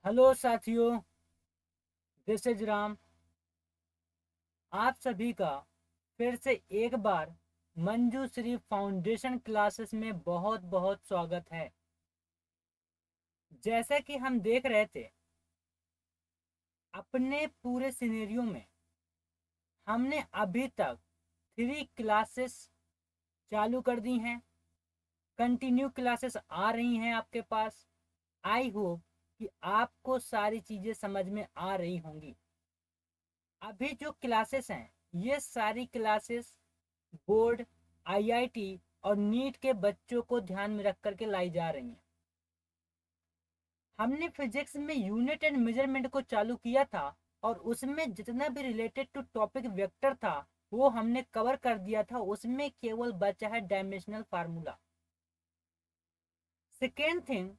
Hello साथियों, this is Ram. आप सभी का फिर से एक बार मंजूश्री फाउंडेशन क्लासेस में बहुत बहुत स्वागत है। जैसा कि हम देख रहे थे, अपने पूरे सिनेरियो में हमने अभी तक 3 क्लासेस चालू कर दी हैं। कंटिन्यू क्लासेस आ रही हैं आपके पास। आई होप कि आपको सारी चीज़ें समझ में आ रही होंगी। अभी जो क्लासेस हैं, ये सारी क्लासेस बोर्ड, आईआईटी और नीट के बच्चों को ध्यान में रख करके लाई जा रही हैं। हमने फिजिक्स में यूनिट एंड मेजरमेंट को चालू किया था और उसमें जितना भी रिलेटेड टू टॉपिक वेक्टर था वो हमने कवर कर दिया था। उसमें केवल बचा है dimensional formula. Second thing,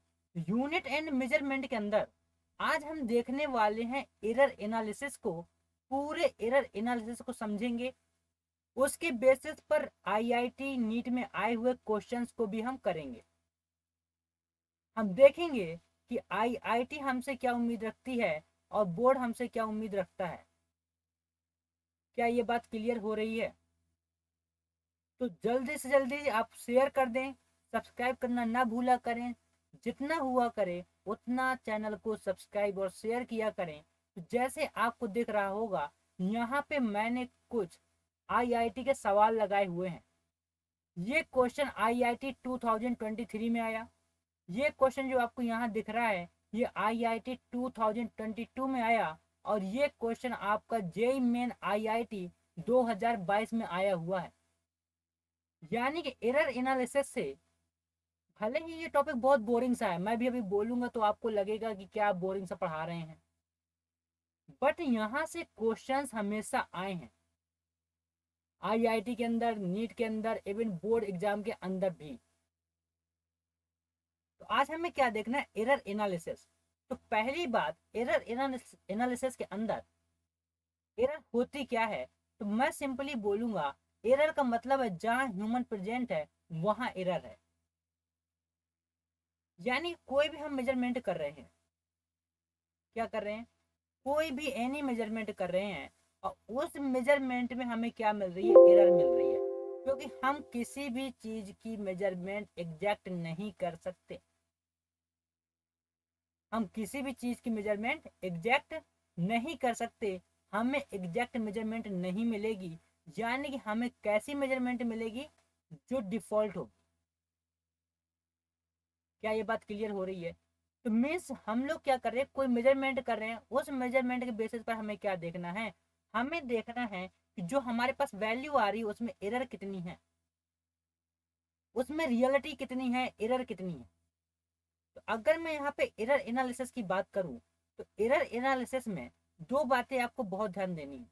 unit and measurement के अंदर आज हम देखने वाले हैं एरर एनालिसिस को। पूरे एरर एनालिसिस को समझेंगे। उसके बेसिस पर आईआईटी नीट में आए हुए क्वेश्चंस को भी हम करेंगे। हम देखेंगे कि आईआईटी हमसे क्या उम्मीद रखती है और बोर्ड हमसे क्या उम्मीद रखता है। क्या ये बात क्लियर हो रही है? तो जल्दी से जल्दी आप शेयर कर दें, सब्सक्राइब करना ना भूला करें। जितना हुआ करे उतना चैनल को सब्सक्राइब और शेयर किया करें। तो जैसे आपको दिख रहा होगा, यहाँ पे मैंने कुछ आईआईटी के सवाल लगाए हुए हैं। ये क्वेश्चन आईआईटी 2023 में आया। ये क्वेश्चन जो आपको यहाँ दिख रहा है, ये आईआईटी 2022 में आया। और ये क्वेश्चन आपका जेई मेन आईआईटी 2022 में आया हुआ है। यानी कि एरर एनालिसिस से, भले ही ये टॉपिक बहुत बोरिंग सा है, मैं भी अभी बोलूंगा तो आपको लगेगा कि क्या बोरिंग सा पढ़ा रहे हैं, बट यहाँ से क्वेश्चंस हमेशा आए हैं। आईआईटी के अंदर, नीट के अंदर, इवन बोर्ड एग्जाम के अंदर भी। तो आज हमें क्या देखना है? Error analysis. तो पहली बात, एरर एनालिसिस के अंदर एरर होती क्या है? तो मैं सिंपली बोलूंगा, एरर का मतलब है जहां ह्यूमन प्रेजेंट है वहां एरर है। यानी कोई भी हम मेजरमेंट कर रहे हैं, क्या कर रहे हैं? कोई भी एनी मेजरमेंट कर रहे हैं और उस मेजरमेंट में हमें क्या मिल रही है? एरर मिल रही है। क्योंकि हम किसी भी चीज की मेजरमेंट एग्जैक्ट नहीं कर सकते। हम किसी भी चीज की मेजरमेंट एग्जैक्ट नहीं कर सकते। हमें एग्जैक्ट मेजरमेंट नहीं मिलेगी। यानी कि हमें कैसी मेजरमेंट मिलेगी? जो डिफॉल्ट हो। क्या ये बात क्लियर हो रही है? तो मीन्स हम लोग क्या कर रहे हैं, कोई मेजरमेंट कर रहे हैं, उस मेजरमेंट के बेसिस पर हमें क्या देखना है? हमें देखना है कि जो हमारे पास वैल्यू आ रही है उसमें एरर कितनी है, उसमें रियलिटी कितनी है, एरर कितनी है। तो अगर मैं यहाँ पे एरर एनालिसिस की बात करूं, तो एरर एनालिसिस में दो बातें आपको बहुत ध्यान देनी है।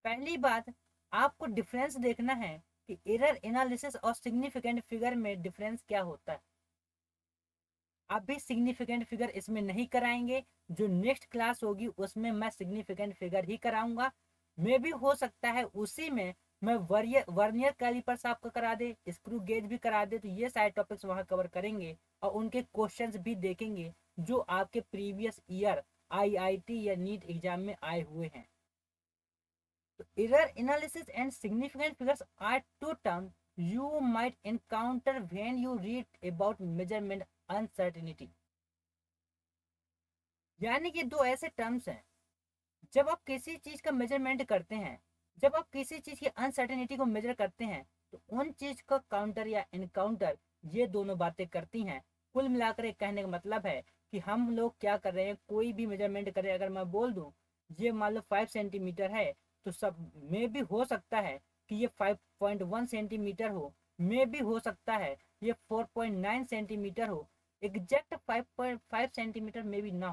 पहली बात, आपको डिफरेंस देखना है कि एरर एनालिसिस और सिग्निफिकेंट फिगर में डिफरेंस क्या होता है। अभी सिग्निफिकेंट फिगर इसमें नहीं कराएंगे। जो नेक्स्ट क्लास होगी उसमें मैं सिग्निफिकेंट फिगर ही कराऊंगा। मे भी हो सकता है उसी में मैं वर्नियर कैलिपर्स आपको करा दे, स्क्रू गेज भी करा दे। तो ये सारे टॉपिक्स वहां कवर करेंगे और उनके क्वेश्चंस भी देखेंगे जो आपके प्रीवियस ईयर आईआईटी या नीट एग्जाम में आए हुए हैं। तो error analysis and significant figures are two terms you might encounter when you read about measurement uncertainty। यानी कि दो ऐसे टर्म्स हैं, जब आप किसी चीज का मेजरमेंट करते हैं, जब आप किसी चीज की अनसर्टेनिटी को मेजर करते हैं, तो उन चीज का काउंटर या इनकाउंटर, ये दोनों बातें करती हैं। कुल मिलाकर एक कहने का मतलब है कि हम लोग क्या कर रहे हैं, कोई भी मेजरमेंट करें, अगर मैं बोल दूं ये मान लो 5 सेंटीमीटर है, तो सब में भी हो सकता है कि ये 5.1 सेंटीमीटर हो, में भी हो सकता है ये 4.9 सेंटीमीटर हो। एग्जैक्ट 5.5 सेंटीमीटर में भी ना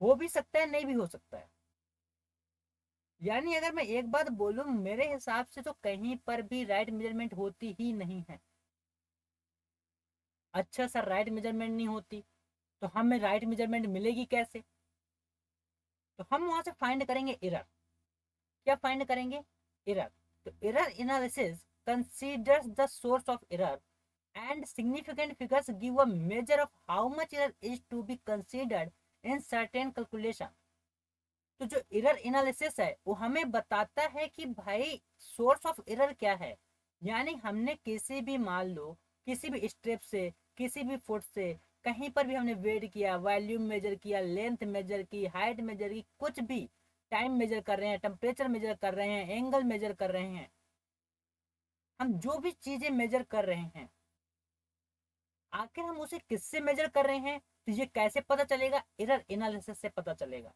हो भी सकता है, नहीं भी हो सकता है। यानी अगर मैं एक बात बोलूं, मेरे हिसाब से तो कहीं पर भी राइट मेजरमेंट होती ही नहीं है। अच्छा सा राइट मेजरमेंट नहीं होती, तो हमें राइट मेजरमेंट मिलेगी कैसे? तो हम वहां से फाइंड करेंगे एरर। क्या फाइंड करेंगे? एरर। तो error analysis considers the source of error and significant figures give a measure of how much error is to be considered in certain calculation. तो जो एरर एनालिसिस है वो हमें बताता है कि भाई सोर्स ऑफ एरर क्या है। यानी हमने किसी भी, मान लो किसी भी स्टेप से, किसी भी फुट से, कहीं पर भी हमने वेट किया, वॉल्यूम मेजर किया, लेंथ मेजर की, हाइट मेजर की, कुछ भी, टाइम मेजर कर रहे हैं, टेम्परेचर मेजर कर रहे हैं, एंगल मेजर कर रहे हैं, हम जो भी चीजें मेजर कर रहे हैं, आखिर हम उसे किससे मेजर कर रहे हैं, तो ये कैसे पता चलेगा? एरर एनालिसिस से पता चलेगा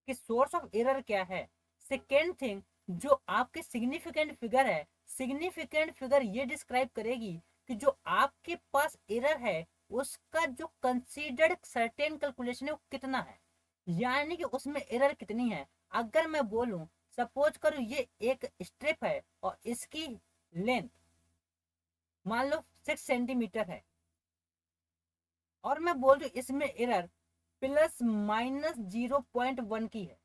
कि सोर्स ऑफ एरर क्या है। सेकेंड थिंग, जो आपके सिग्निफिकेंट फिगर है, सिग्निफिकेंट फिगर ये डिस्क्राइब करेगी कि जो आपके पास एरर है उसका जो कंसीडर्ड सर्टेन कैलकुलेशन है वो कितना है, यानी कि उसमें एरर कितनी है। अगर मैं बोलूं, सपोज करो ये एक स्ट्रिप है और इसकी लेंथ मान लो 6 सेंटीमीटर है, और मैं बोल दूं इसमें एरर ±0.1 की है,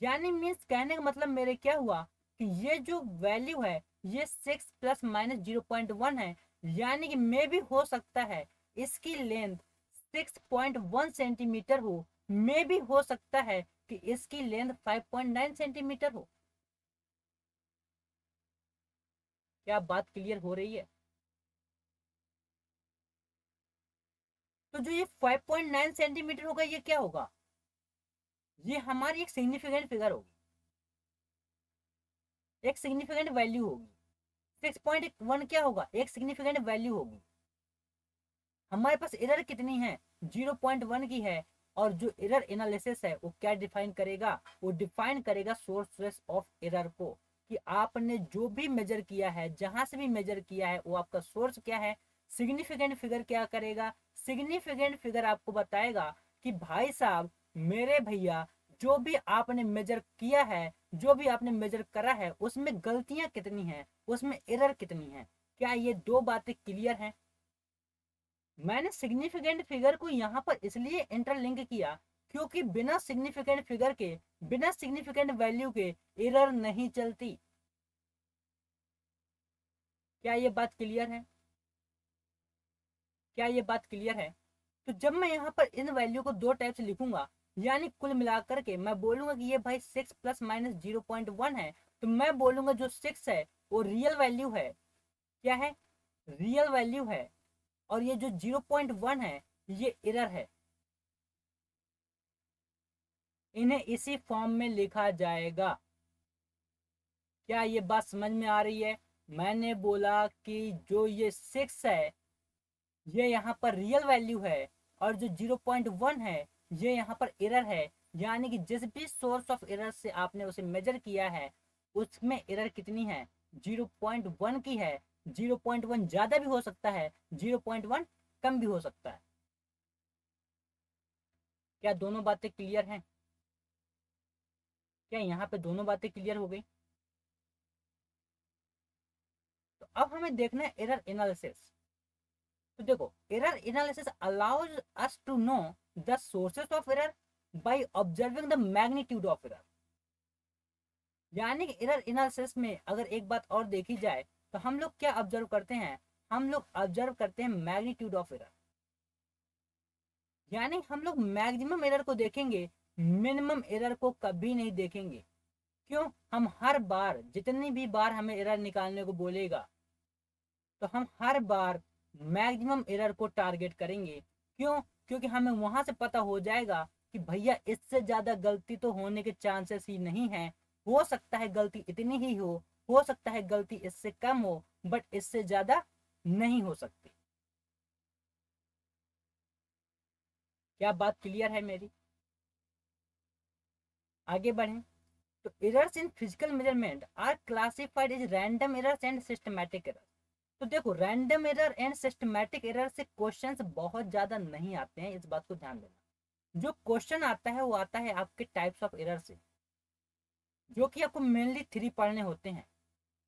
यानी मीन्स कहने का मतलब मेरे क्या हुआ कि ये जो वैल्यू है ये 6 ± 0.1 है, यानी कि मे भी हो सकता है इसकी लेंथ 6.1 सेंटीमीटर हो, मे भी हो सकता है कि इसकी लेंथ 5.9 सेंटीमीटर हो। क्या बात क्लियर हो रही है? तो जो ये 5.9 सेंटीमीटर होगा ये क्या होगा? ये हमारी एक सिग्निफिकेंट फिगर होगी, एक सिग्निफिकेंट वैल्यू होगी। 6.1 क्या होगा? एक सिग्निफिकेंट वैल्यू होगी। हमारे पास एरर कितनी है? 0.1 की है। और जो एरर एनालिसिस है वो क्या डिफाइन करेगा? वो डिफाइन करेगा सोर्सेस ऑफ एरर को, कि आपने जो भी मेजर किया है, जहां से भी मेजर किया है, वो आपका सोर्स क्या है। सिग्निफिकेंट फिगर क्या करेगा? सिग्निफिकेंट फिगर आपको बताएगा कि भाई साहब, मेरे भैया, जो भी आपने मेजर किया है, जो भी आपने मेजर करा है, उसमें गलतियां कितनी हैं, उसमें एरर कितनी है। क्या ये दो बातें क्लियर हैं? मैंने सिग्निफिकेंट फिगर को यहाँ पर इसलिए इंटरलिंक किया क्योंकि बिना सिग्निफिकेंट फिगर के, बिना सिग्निफिकेंट वैल्यू के एरर नहीं चलती। क्या ये बात क्लियर है? क्या ये बात क्लियर है? तो जब मैं यहाँ पर इन वैल्यू को दो टाइप से लिखूंगा, यानी कुल मिलाकर के मैं बोलूंगा कि ये भाई 6 ± 0.1 है, तो मैं बोलूंगा जो 6 है वो रियल वैल्यू है। क्या है? रियल वैल्यू है। और ये जो 0.1 है ये एरर है। इन्हें इसी फॉर्म में लिखा जाएगा। क्या ये बात समझ में आ रही है? मैंने बोला कि जो ये 6 है ये यहाँ पर रियल वैल्यू है, और जो 0.1 है ये यहाँ पर एरर है। यानी कि जिस भी सोर्स ऑफ एरर से आपने उसे मेजर किया है उसमें एरर कितनी है? 0.1 की है। 0.1 ज्यादा भी हो सकता है, 0.1 कम भी हो सकता है। क्या दोनों बातें क्लियर हैं? क्या यहाँ पे दोनों बातें क्लियर हो गई? तो अब हमें देखना है एरर एनालिसिस। तो देखो, error analysis allows us to know the sources of error by observing the magnitude of error. यानी कि एरर एनालिसिस में अगर एक बात और देखी जाए तो हम लोग क्या ऑब्जर्व करते हैं? हम लोग ऑब्जर्व करते हैं मैग्नीट्यूड ऑफ एरर। यानी हम लोग मैक्सिमम एरर को देखेंगे, मिनिमम एरर को कभी नहीं देखेंगे। क्यों? हम हर बार, जितनी भी बार हमें एरर निकालने को बोलेगा, तो हम हर बार मैक्सिमम एरर को टारगेट करेंगे। क्यों? क्योंकि हमें वहां से पता हो जाएगा कि भैया इससे ज्यादा गलती तो होने के चांसेस ही नहीं है। हो सकता है गलती इतनी ही हो सकता है गलती इससे कम हो, बट इससे ज्यादा नहीं हो सकती। क्या बात क्लियर है मेरी? आगे बढ़ें। तो errors in physical measurement are classified as random errors and systematic errors. तो देखो, random error and systematic error से क्वेश्चंस बहुत ज्यादा नहीं आते हैं, इस बात को ध्यान देना। जो क्वेश्चन आता है वो आता है आपके टाइप्स ऑफ एरर से, जो कि आपको मेनली 3 पढ़ने होते हैं।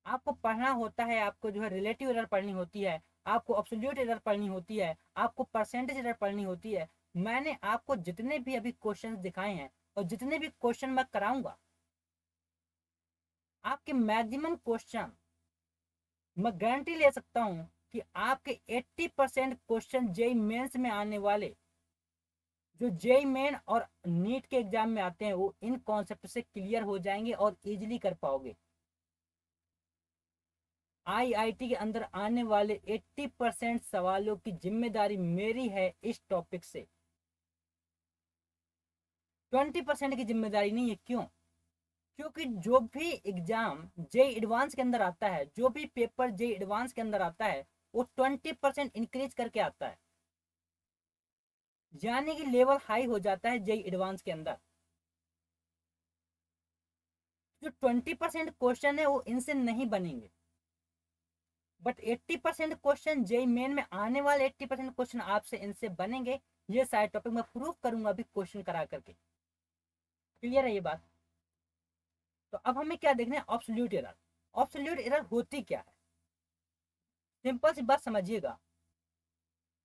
आपको पढ़ना होता है, आपको जो है रिलेटिव एरर पढ़नी होती है, आपको एब्सोल्यूट एरर पढ़नी होती है, आपको परसेंटेज एरर पढ़नी होती है। मैंने आपको जितने भी अभी क्वेश्चंस दिखाए हैं और जितने भी क्वेश्चन मैं कराऊंगा, आपके मैक्सिमम क्वेश्चन मैं गारंटी ले सकता हूं कि आपके 80% क्वेश्चन जेई मेंस में आने वाले, जो जेई मेन और नीट के एग्जाम में आते हैं, वो इन कॉन्सेप्ट से क्लियर हो जाएंगे और इजीली कर पाओगे। आईआईटी के अंदर आने वाले 80% सवालों की जिम्मेदारी मेरी है इस टॉपिक से, 20% की जिम्मेदारी नहीं है। क्यों? क्योंकि जो भी एग्जाम जे एडवांस के अंदर आता है, जो भी पेपर जे एडवांस के अंदर आता है, वो 20% इंक्रीज करके आता है, यानी कि लेवल हाई हो जाता है जे एडवांस के अंदर। जो 20% क्वेश्चन है वो इनसे नहीं बनेंगे, बट 80% क्वेश्चन जेई मेन में आने वाले 80% क्वेश्चन आपसे इनसे बनेंगे। ये सारे टॉपिक मैं प्रूव करूंगा अभी क्वेश्चन करा करके। क्लियर है ये बात? तो अब हमें क्या देखना है? Absolute error. ऑब्सोल्यूट एरर होती क्या है? सिंपल सी बात समझिएगा,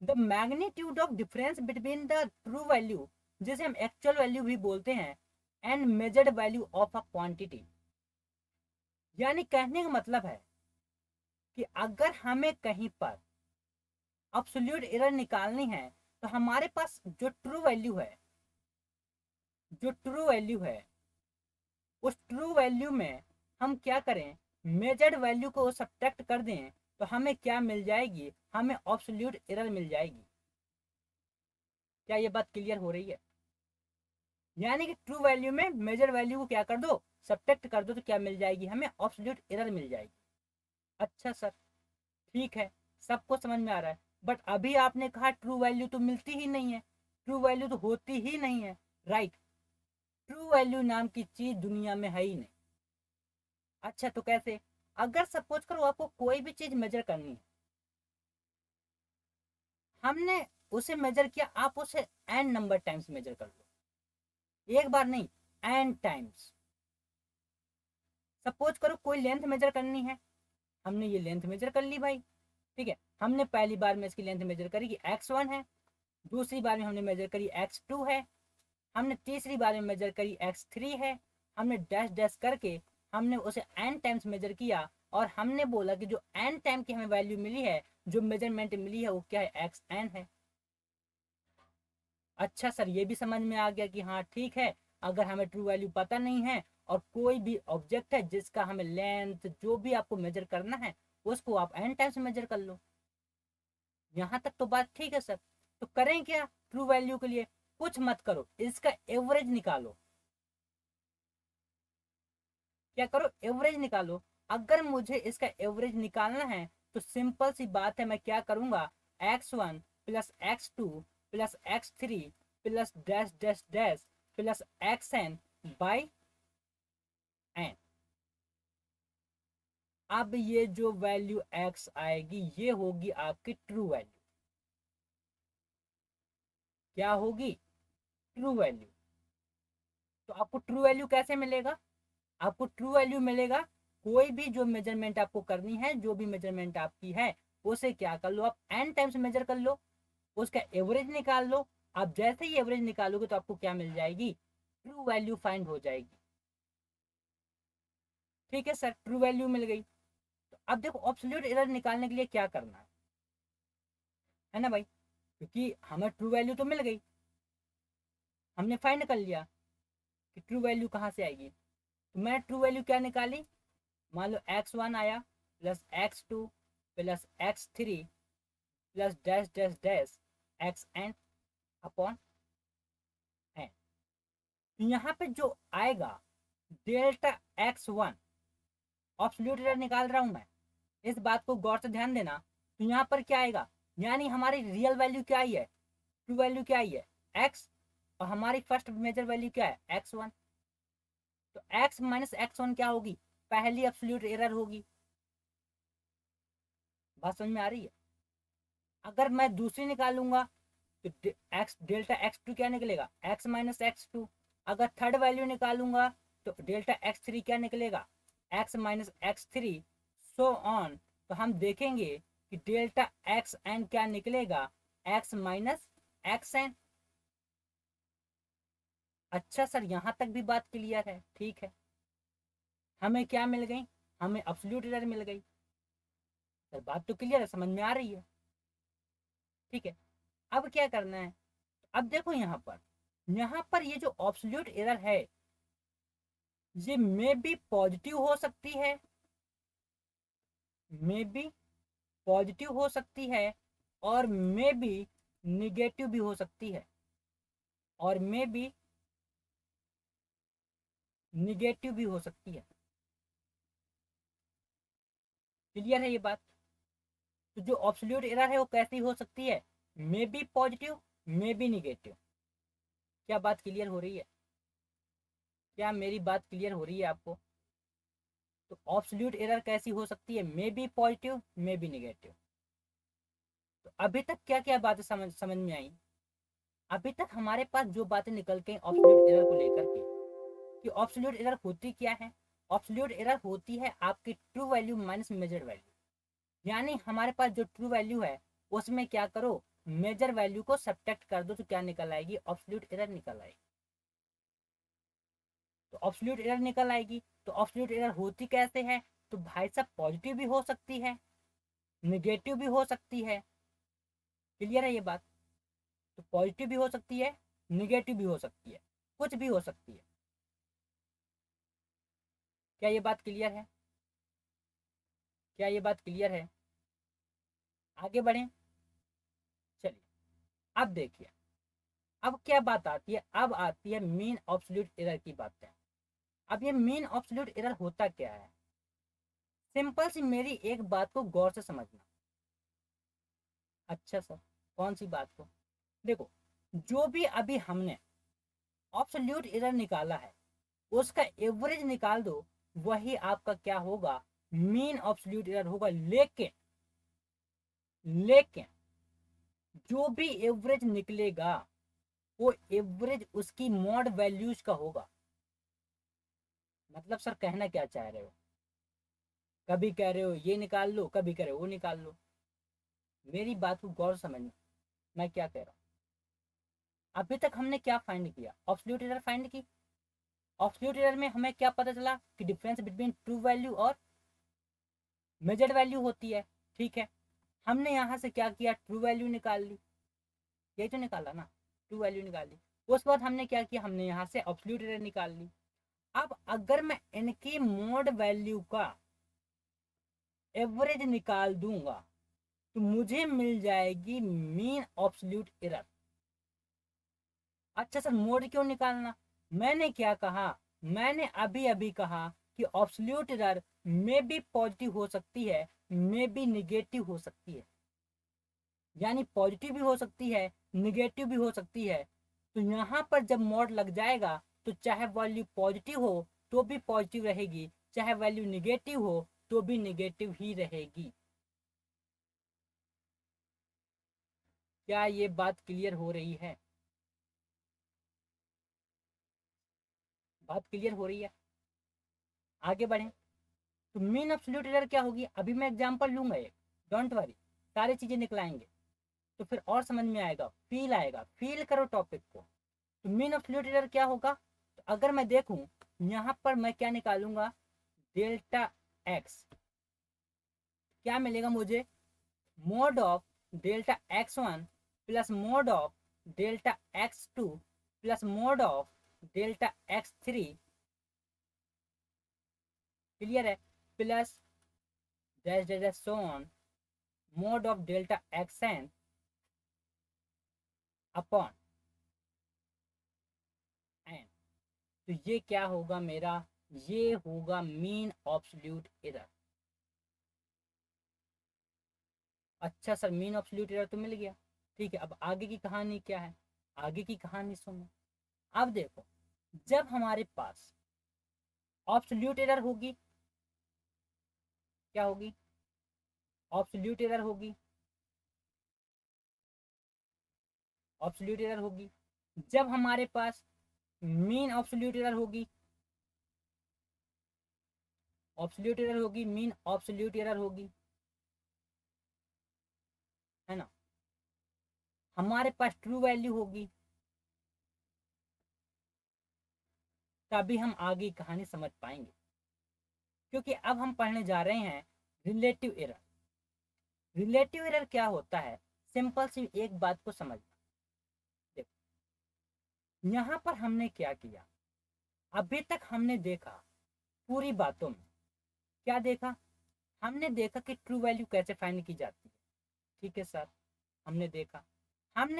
the magnitude of difference between the true value, जिसे हम एक्चुअल वैल्यू भी बोलते हैं, and measured value of a quantity. यानी कहने का मतलब है कि अगर हमें कहीं पर एब्सोल्यूट एरर निकालनी है, तो हमारे पास जो ट्रू वैल्यू है, जो ट्रू वैल्यू है, उस ट्रू वैल्यू में हम क्या करें? मेजर्ड वैल्यू को सब्ट्रैक्ट कर दें, तो हमें क्या मिल जाएगी? हमें एब्सोल्यूट एरर मिल जाएगी। क्या ये बात क्लियर हो रही है? यानी कि ट्रू वैल्यू में मेजर वैल्यू को क्या कर दो? सब्ट्रैक्ट कर दो, तो क्या मिल जाएगी? हमें एब्सोल्यूट एरर मिल जाएगी। अच्छा सर, ठीक है, सबको समझ में आ रहा है। बट अभी आपने कहा ट्रू वैल्यू तो मिलती ही नहीं है, ट्रू वैल्यू तो होती ही नहीं है। राइट, ट्रू वैल्यू नाम की चीज दुनिया में है ही नहीं। अच्छा, तो कैसे? अगर सपोज करो आपको कोई भी चीज मेजर करनी है, हमने उसे मेजर किया, आप उसे एन नंबर टाइम्स मेजर कर लो, एक बार नहीं, एन टाइम्स। सपोज करो कोई लेंथ मेजर करनी है, हमने ये लेंथ मेजर कर ली भाई, ठीक है। हमने पहली बार में इसकी लेंथ मेजर करी कि x1 है, दूसरी बार में हमने मेजर करी x2 है, हमने तीसरी बार में मेजर करी x3 है। हमने डैश डैश करके हमने उसे n टाइम्स मेजर किया, और हमने बोला कि जो n टाइम की हमें वैल्यू मिली है, जो मेजरमेंट मिली है, वो क्या है? xn है। अच्छा सर, ये भी समझ में आ गया कि हाँ ठीक है, अगर हमें ट्रू वैल्यू पता नहीं है और कोई भी ऑब्जेक्ट है जिसका हमें लेंथ जो भी आपको मेजर करना है, उसको आप n टाइम्स मेजर कर लो। यहाँ तक तो बात ठीक है सर। तो करें क्या ट्रू वैल्यू के लिए? कुछ मत करो, इसका एवरेज निकालो। क्या करो? एवरेज निकालो। अगर मुझे इसका एवरेज निकालना है, तो सिंपल सी बात है, मैं क्या करूंगा? x1 plus x2 plus x3 plus dash dash dash plus xn by n। अब ये जो वैल्यू x आएगी, ये होगी आपकी ट्रू वैल्यू। क्या होगी? True value. तो आपको ट्रू वैल्यू कैसे मिलेगा? आपको ट्रू वैल्यू मिलेगा, कोई भी जो मेजरमेंट आपको करनी है, जो भी मेजरमेंट आपकी है, उसे क्या कर लो? आप n टाइम्स मेजर कर लो, उसका एवरेज निकाल लो। आप जैसे ही एवरेज निकालोगे, तो आपको क्या मिल जाएगी? ट्रू वैल्यू फाइंड हो जाएगी। ठीक है सर, ट्रू वैल्यू मिल गई। तो अब देखो, एब्सोल्यूट एरर निकालने के लिए क्या करना है ना भाई? क्योंकि हमें ट्रू वैल्यू तो मिल गई, हमने फाइंड कर लिया कि ट्रू वैल्यू कहाँ से आएगी। तो मैं ट्रू वैल्यू क्या निकाली? मान लो x1 आया, plus x2 plus x3 plus dash dash dash xn upon n। तो यहाँ पे जो आएगा, डेल्टा x1, एब्सोल्यूट एरर निकाल रहा हूं मैं, इस बात को गौर से ध्यान देना। तो यहाँ पर क्या आएगा? यानी हमारी रियल वैल्यू क्या आई है? ट्रू वैल्यू क्या आई है? x, और हमारी फर्स्ट मेजर वैल्यू क्या है? x1। तो x माइनस x1 क्या होगी? पहली एब्सोल्यूट एरर होगी। बात समझ में आ रही है? अगर मैं दूसरी निकालूंगा, तो एक्स डेल्टा x2 क्या निकलेगा? x minus x2। अगर थर्ड वैल्यू निकालूंगा, तो डेल्टा x3 क्या निकलेगा? x minus x3, so on. तो हम देखेंगे कि डेल्टा xn क्या निकलेगा? x minus xn। अच्छा सर, यहां तक भी बात क्लियर है? ठीक है, हमें क्या मिल गई? हमें एब्सोल्यूट एरर मिल गई। सर बात तो क्लियर है, समझ में आ रही है, ठीक है। अब क्या करना है, अब देखो यहाँ पर ये जो ऑब्सोल्यूट एरर है, ये मे बी पॉजिटिव हो सकती है, मे बी पॉजिटिव हो सकती है, और मे बी निगेटिव भी हो सकती है, और मे बी निगेटिव भी हो सकती है। क्लियर है ये बात? तो जो ऑब्सोल्यूट एरर है वो कैसी हो सकती है, may be positive, may be negative. क्या बात क्लियर हो रही है? क्या मेरी बात क्लियर हो रही है आपको? तो ऑब्सोल्यूट एरर कैसी हो सकती है, may be positive, may be negative. तो अभी तक क्या क्या बातें समझ समझ में आई? अभी तक हमारे पास जो बातें निकल के ऑब्सोल्यूट एरर को लेकर के, कि ऑब्सोल्यूट एरर होती क्या है। ऑब्सोल्यूट एरर होती है आपकी true value minus measure value. यानी हमारे पास जो ट्रू वैल्यू है उसमें क्या करो, मेजर वैल्यू को सब्ट्रैक्ट कर दो, तो क्या निकल आएगी, ऑब्सोल्यूट एरर निकल आएगी। तो ऑब्सोल्यूट एरर निकल आएगी। तो ऑब्सोल्यूट एरर होती कैसे है, तो भाई साहब पॉजिटिव भी हो सकती है, निगेटिव भी हो सकती है। क्लियर है ये बात? तो पॉजिटिव भी हो सकती है, निगेटिव भी हो सकती है, कुछ भी हो सकती है। क्या ये बात क्लियर है? क्या ये बात क्लियर है? आगे बढ़ें, चलिए। अब देखिए, अब क्या बात आती है, अब आती है मीन ऑब्सोल्यूट एरर की बातें। अब ये मीन ऑब्सोल्यूट एरर होता क्या है, सिंपल सी मेरी एक बात को गौर से समझना। अच्छा सर, कौन सी बात को? देखो, जो भी अभी हमने ऑब्सोल्यूट एरर निकाला है उसका एवरेज निकाल दो, वही आपका क्या होगा, मीन ऑब्सोल्यूट एरर होगा। लेकिन लेकिन जो भी एवरेज निकलेगा वो एवरेज उसकी मॉड वैल्यूज का होगा। मतलब सर कहना क्या चाह रहे हो, कभी कह रहे हो ये निकाल लो, कभी कह रहे हो वो निकाल लो। मेरी बात को गौर समझना, मैं क्या कह रहा हूँ। अभी तक हमने क्या फाइंड किया, ऑब्सोल्यूट एरर फाइंड की। ऑब्सोल्यूट एरर में हमें क्या पता चला कि डिफरेंस बिटवीन ट्रू वैल्यू और मेजर्ड वैल्यू होती है, ठीक है। हमने यहाँ से क्या किया, ट्रू वैल्यू निकाल ली, यही तो निकाला ना, ट्रू वैल्यू निकाल ली। उसके बाद हमने क्या किया, हमने यहाँ से ऑब्सोल्यूट एरर निकाल ली। अब अगर मैं इनकी मोड वैल्यू का एवरेज निकाल दूंगा तो मुझे मिल जाएगी मीन ऑब्सोल्यूट एरर। अच्छा सर मोड क्यों निकालना, मैंने क्या कहा, मैंने अभी अभी कहा कि ऑब्सोल्यूट एरर में भी पॉजिटिव हो सकती है, में भी निगेटिव हो सकती है। यानी पॉजिटिव भी हो सकती है, निगेटिव भी हो सकती है। तो यहाँ पर जब मोड लग जाएगा तो चाहे वैल्यू पॉजिटिव हो तो भी पॉजिटिव रहेगी, चाहे वैल्यू निगेटिव हो तो भी निगेटिव ही रहेगी। क्या ये बात क्लियर हो रही है? बात क्लियर हो रही है? आगे बढ़ें। तो मीन एब्सोल्यूट एरर क्या होगी, अभी मैं एग्जांपल लूंगा एक, डोंट वरी, सारी चीजें निकलाएंगे तो फिर और समझ में आएगा, फील आएगा, फील करो टॉपिक को। तो मीन एब्सोल्यूट एरर क्या होगा, तो अगर मैं देखूं यहाँ पर मैं क्या निकालूंगा, डेल्टा एक्स, क्या मिलेगा मुझे, mod of delta x one plus mod of delta x two plus mod of delta x three. Clear है? Plus dash dash dash so on mod of delta x n upon n. तो ये क्या होगा मेरा, ये होगा mean absolute error. अच्छा sir mean absolute error तो मिल गया, ठीक है। अब आगे की कहानी क्या है, आगे की कहानी सुनो। अब देखो, जब हमारे पास ऑब्सोल्यूट एरर होगी, क्या होगी, ऑब्सोल्यूट एरर होगी, ऑब्सोल्यूट एरर होगी। जब हमारे पास मीन ऑब्सोल्यूट एरर होगी, ऑब्सोल्यूट एरर होगी, मीन ऑब्सोल्यूट एरर होगी, है ना। हमारे पास ट्रू वैल्यू होगी, तभी हम आगे कहानी समझ पाएंगे। क्योंकि अब हम पढ़ने जा रहे हैं रिलेटिव एरर। रिलेटिव एरर क्या होता है, सिंपल सी एक बात को समझना। देखो यहाँ पर हमने क्या किया, अभी तक हमने देखा पूरी बातों में क्या देखा, हमने देखा कि ट्रू वैल्यू कैसे फाइंड की जाती है। ठीक है सर, हमने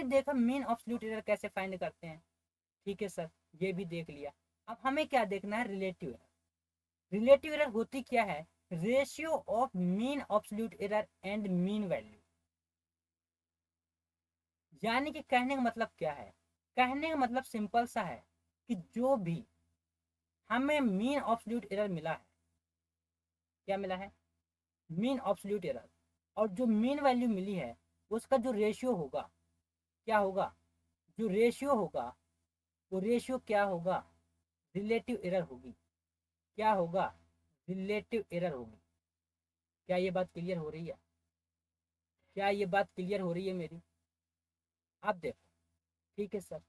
देखा मीन ऑब्सोल्यूट एरर कैसे फाइंड करते हैं। ठीक है सर, ये भी देख लिया। अब हमें क्या देखना है, रिलेटिव एरर। रिलेटिव एरर होती क्या है, ratio of mean absolute error and mean value. यानी कि कहने का मतलब क्या है, कहने का मतलब सिंपल सा है कि जो भी हमें मीन ऑब्सोल्यूट एरर मिला है, क्या मिला है, मीन ऑब्सोल्यूट एरर, और जो मीन वैल्यू मिली है उसका जो रेशियो होगा, क्या होगा, जो रेशियो होगा वो रेशियो क्या होगा, रिलेटिव एरर होगी। क्या होगा, रिलेटिव एरर होगी। क्या ये बात क्लियर हो रही है, क्या ये बात क्लियर हो रही है मेरी। आप देखो, ठीक है सर,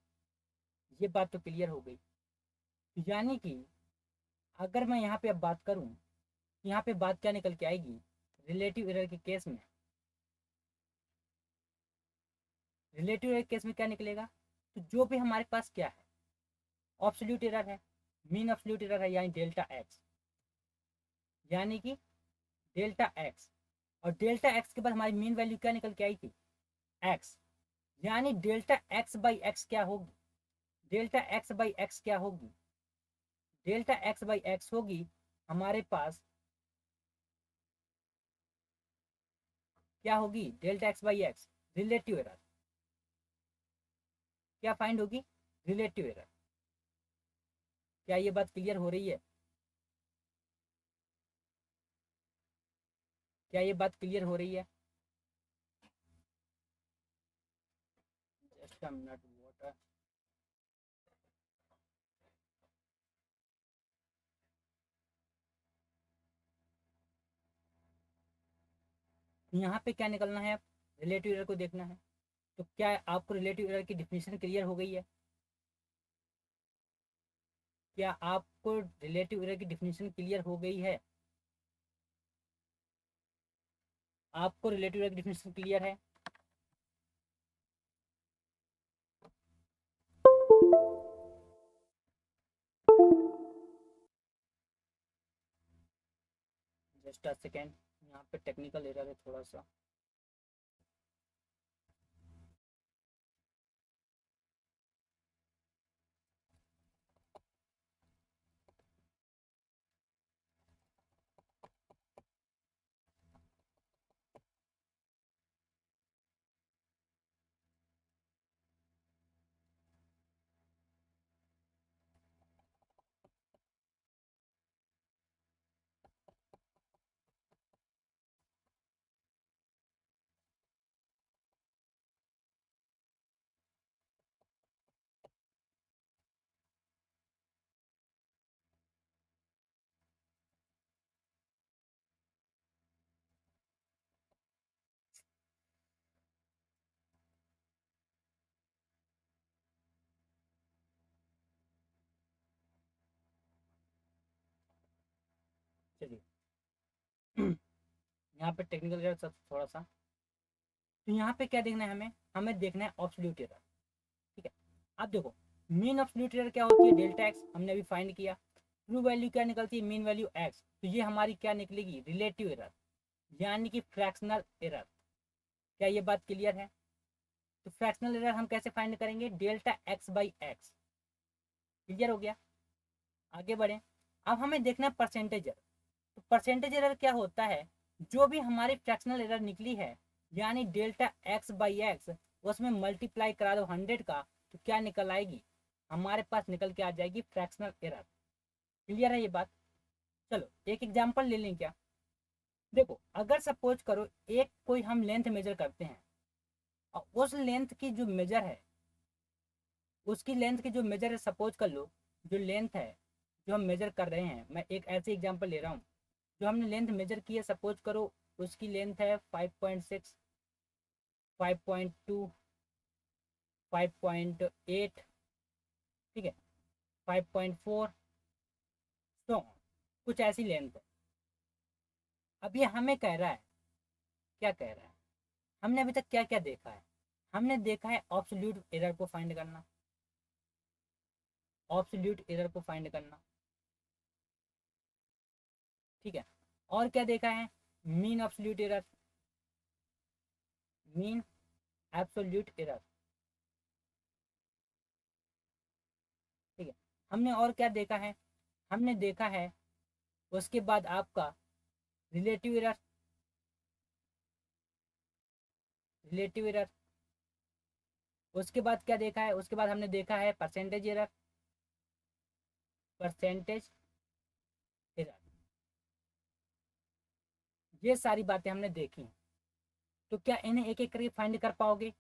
ये बात तो क्लियर हो गई। यानी कि अगर मैं यहाँ पे अब बात करूँ, यहाँ पे बात क्या निकल के आएगी, रिलेटिव एरर के केस में, रिलेटिव एरर केस में क्या निकलेगा, तो जो भी हमारे पास क्या है, ऑब्सोल्यूट एरर है, मीन ऑब्सोल्यूट एरर है, यानी डेल्टा एक्स, यानी कि डेल्टा एक्स, और डेल्टा एक्स के बाद हमारी मीन वैल्यू क्या निकल के आई थी, एक्स, यानी डेल्टा एक्स बाई एक्स क्या होगी, डेल्टा एक्स बाई एक्स क्या होगी, डेल्टा एक्स बाई एक्स होगी हमारे पास, क्या होगी, delta x by x, relative error. क्या फाइंड होगी, रिलेटिव एरर। क्या ये बात क्लियर हो रही है, क्या ये बात क्लियर हो रही है। Just a minute water. यहाँ पे क्या निकलना है, अब रिलेटिव एरर को देखना है। तो क्या आपको रिलेटिव एरर की डिफिनेशन क्लियर हो गई है, क्या आपको रिलेटिव एरर की डिफिनेशन क्लियर हो गई है, आपको रिलेटिव एरर की डिफिनेशन क्लियर है। जस्ट अ सेकेंड, यहाँ पे टेक्निकल एरर है थोड़ा सा। चलिए यहाँ पे टेक्निकल एरर थोड़ा सा। तो यहाँ पे क्या देखना है हमें, हमें देखना है ऑब्सोल्यूट एरर। ठीक है, अब देखो मीन ऑब्सोल्यूट एरर क्या होती है, डेल्टा एक्स, हमने अभी फाइंड किया। ट्रू वैल्यू क्या निकलती है, मीन वैल्यू एक्स, तो ये हमारी क्या निकलेगी, रिलेटिव एरर, यानी कि फ्रैक्शनल एरर। क्या ये बात क्लियर है। तो फ्रैक्शनल एरर हम कैसे फाइंड करेंगे, delta x by x. Clear हो गया, आगे बढ़े। अब हमें देखना है परसेंटेज एरर। तो परसेंटेज एरर क्या होता है, जो भी हमारी फ्रैक्शनल एरर निकली है, यानी डेल्टा एक्स बाई एक्स, उसमें मल्टीप्लाई करा दो 100 का, तो क्या निकल आएगी, हमारे पास निकल के आ जाएगी फ्रैक्शनल एरर। क्लियर है ये बात। चलो एक एग्जांपल ले लें क्या। देखो अगर सपोज करो एक कोई हम लेंथ मेजर करते हैं, और उस लेंथ की जो मेजर है, उसकी लेंथ की जो मेजर है, सपोज कर लो जो लेंथ है जो हम मेजर कर रहे हैं, मैं एक ऐसे एग्जांपल ले रहा हूँ, जो हमने लेंथ मेजर की है, सपोज करो उसकी लेंथ है 5.6, 5.2, 5.8, ठीक है, 5.4, तो कुछ ऐसी लेंथ है। अब ये हमें कह रहा है, क्या कह रहा है, हमने अभी तक क्या क्या देखा है? हमने देखा है ऑब्सोल्यूट एरर को फाइंड करना, ऑब्सोल्यूट एरर को फाइंड करना, ठीक है। और क्या देखा है? Mean absolute error, mean absolute error, ठीक है। हमने और क्या देखा है? हमने देखा है उसके बाद आपका रिलेटिव एरर, रिलेटिव एरर। उसके बाद क्या देखा है? उसके बाद हमने देखा है परसेंटेज एरर, परसेंटेज एरर। ये सारी बातें हमने देखी हैं। तो क्या इन्हें एक एक करके फाइंड कर पाओगे?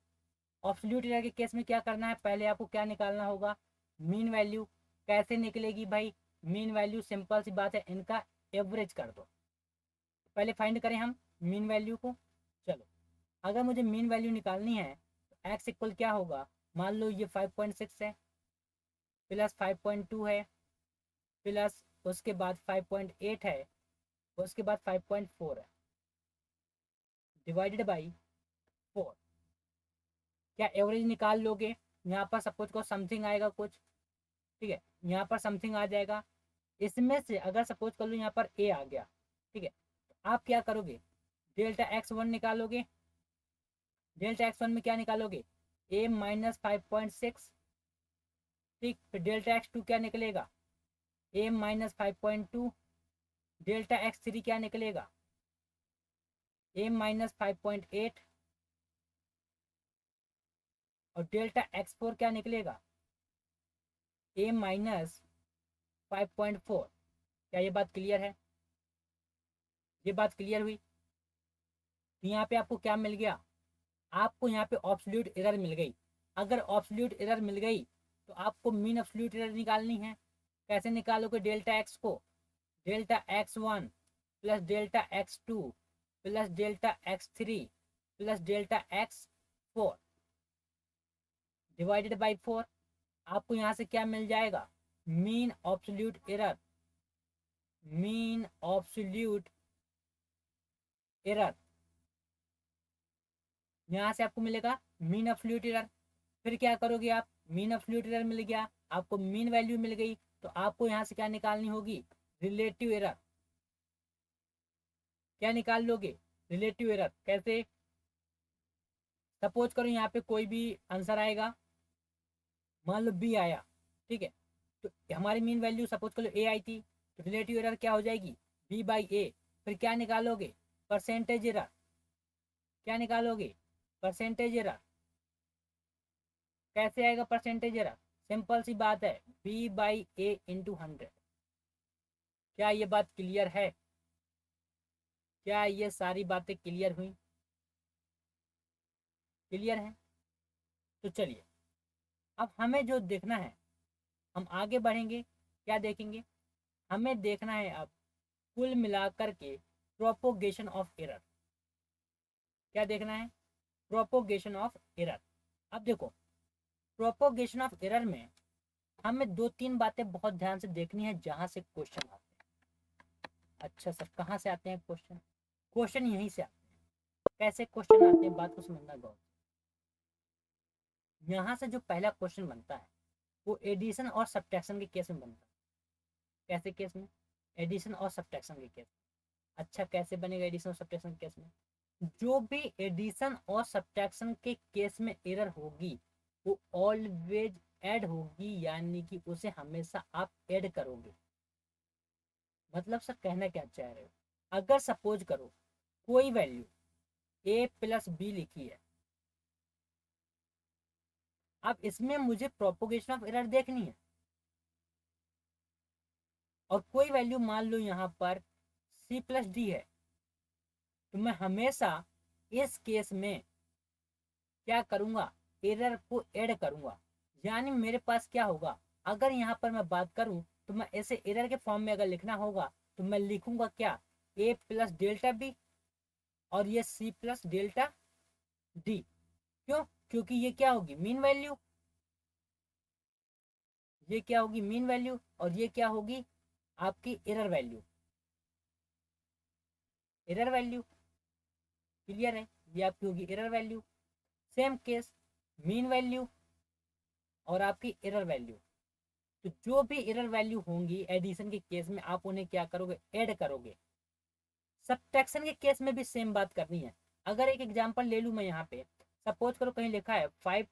ऑब्सोल्यूट एरर के केस में क्या करना है? पहले आपको क्या निकालना होगा? Mean value. कैसे निकलेगी भाई मीन वैल्यू? सिंपल सी बात है, इनका एवरेज कर दो। पहले फाइंड करें हम मीन वैल्यू को। चलो, अगर मुझे मीन वैल्यू निकालनी है तो एक्स इक्वल क्या होगा? मान लो ये 5.6 है, प्लस 5.2 है, प्लस उसके बाद 5.8 है, उसके बाद 5.4 है, डिवाइडेड बाई 4। क्या एवरेज निकाल लोगे? यहाँ पर सपोज को समथिंग आएगा कुछ, ठीक है, यहाँ पर समथिंग आ जाएगा। इसमें से अगर सपोज कर लो यहाँ पर ए आ गया, ठीक है, तो आप क्या करोगे? डेल्टा एक्स वन निकालोगे। डेल्टा एक्स वन में क्या निकालोगे? ए माइनस 5.6, ठीक। फिर डेल्टा एक्स टू क्या निकलेगा? ए माइनस 5.2। डेल्टा एक्स थ्री क्या निकलेगा? ए माइनस 5.8। और डेल्टा एक्स फोर क्या निकलेगा? ए माइनस 5.4। क्या ये बात क्लियर है? ये बात क्लियर हुई? तो यहाँ पे आपको क्या मिल गया? आपको यहाँ पे ऑब्सोल्यूट एरर मिल गई। अगर ऑब्सोल्यूट एरर मिल गई तो आपको मीन ऑब्सोल्यूट एरर निकालनी है। कैसे निकालोगे डेल्टा एक्स को? Delta x one plus delta x two plus delta x three plus delta x four divided by 4। आपको यहाँ से क्या मिल जाएगा? Mean absolute error, mean absolute error. यहाँ से आपको मिलेगा मीन ऑब्सोल्यूट एरर। फिर क्या करोगे आप? मीन ऑब्सोल्यूट एरर मिल गया, आपको मीन वैल्यू मिल गई, तो आपको यहाँ से क्या निकालनी होगी? Relative error. क्या निकाल लोगे? Relative error. कैसे? सपोज करो यहाँ पे कोई भी आंसर आएगा, मान लो बी आया, ठीक है, तो हमारी मीन वैल्यू सपोज करो ए आई थी, तो रिलेटिव एरर क्या हो जाएगी? बी बाई ए। फिर क्या निकालोगे? Percentage error. क्या निकालोगे? Percentage error. कैसे आएगा परसेंटेज एरर? सिंपल सी बात है, बी बाई ए इंटू 100। क्या ये बात क्लियर है? क्या ये सारी बातें क्लियर हुई? क्लियर है? तो चलिए, अब हमें जो देखना है, हम आगे बढ़ेंगे। क्या देखेंगे? हमें देखना है अब कुल मिलाकर के प्रोपोगेशन ऑफ एरर। क्या देखना है? Propagation of error. अब देखो, प्रोपोगेशन ऑफ एरर में हमें दो तीन बातें बहुत ध्यान से देखनी है जहां से क्वेश्चन आते हैं। अच्छा सर, कहाँ से आते हैं क्वेश्चन? क्वेश्चन यहीं से आते हैं। कैसे क्वेश्चन आते हैं, बात को समझना गौर। यहाँ से जो पहला क्वेश्चन बनता है वो एडिशन और सब्ट्रैक्शन के केस में बनता है। कैसे केस में? एडिशन और सब्ट्रैक्शन के केस में। अच्छा, कैसे बनेगा एडिशन और सब्ट्रैक्शन के केस में? जो भी एडिशन और सब्ट्रैक्शन के केस में एरर होगी वो ऑलवेज ऐड होगी, यानी कि उसे हमेशा आप ऐड करोगे। मतलब सर कहना क्या चाह रहे हो? अगर सपोज करो कोई वैल्यू ए प्लस बी लिखी है, अब इसमें मुझे प्रोपोगेशन ऑफ एरर देखनी है, और कोई वैल्यू मान लो यहाँ पर सी प्लस डी है, तो मैं हमेशा इस केस में क्या करूँगा? एरर को ऐड करूँगा। यानी मेरे पास क्या होगा? अगर यहाँ पर मैं बात करूँ तो मैं ऐसे एरर के फॉर्म में अगर लिखना होगा तो मैं लिखूंगा क्या? ए प्लस डेल्टा बी और ये सी प्लस डेल्टा डी। क्यों? क्योंकि ये क्या होगी? Mean value. ये क्या होगी? Mean value. और ये क्या होगी? आपकी error value. Error value. Clear है? ये आपकी होगी error value. Same case mean value और आपकी एरर वैल्यू। तो जो भी एरर वैल्यू होंगी एडिशन के केस में आप उन्हें क्या करोगे, ऐड करोगे। सब्ट्रैक्शन के केस में भी सेम बात करनी है। अगर एक एग्जांपल ले लूं मैं यहाँ पे, सपोज करो कहीं लिखा है 5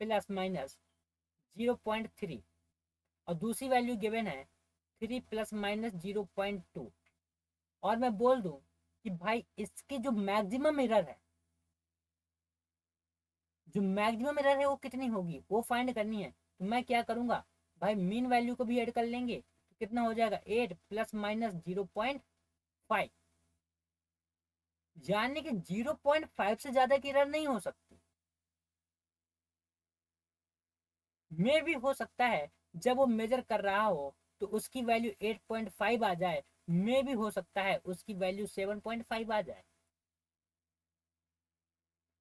प्लस माइनस 0.3 और दूसरी वैल्यू गिवन है 3 प्लस माइनस 0.2, और मैं बोल दूं कि भाई इसकी जो मैक्सिमम एरर है, जो मैक्सिमम एरर है वो कितनी होगी वो फाइंड करनी है। तो मैं क्या करूंगा भाई, मीन वैल्यू को भी ऐड कर लेंगे तो कितना हो जाएगा 8 प्लस माइनस 0.5, यानी कि 0.5 से ज्यादा की एरर नहीं हो सकती। मे भी हो सकता है जब वो मेजर कर रहा हो तो उसकी वैल्यू 8.5 आ जाए, मे भी हो सकता है उसकी वैल्यू 7.5 आ जाए।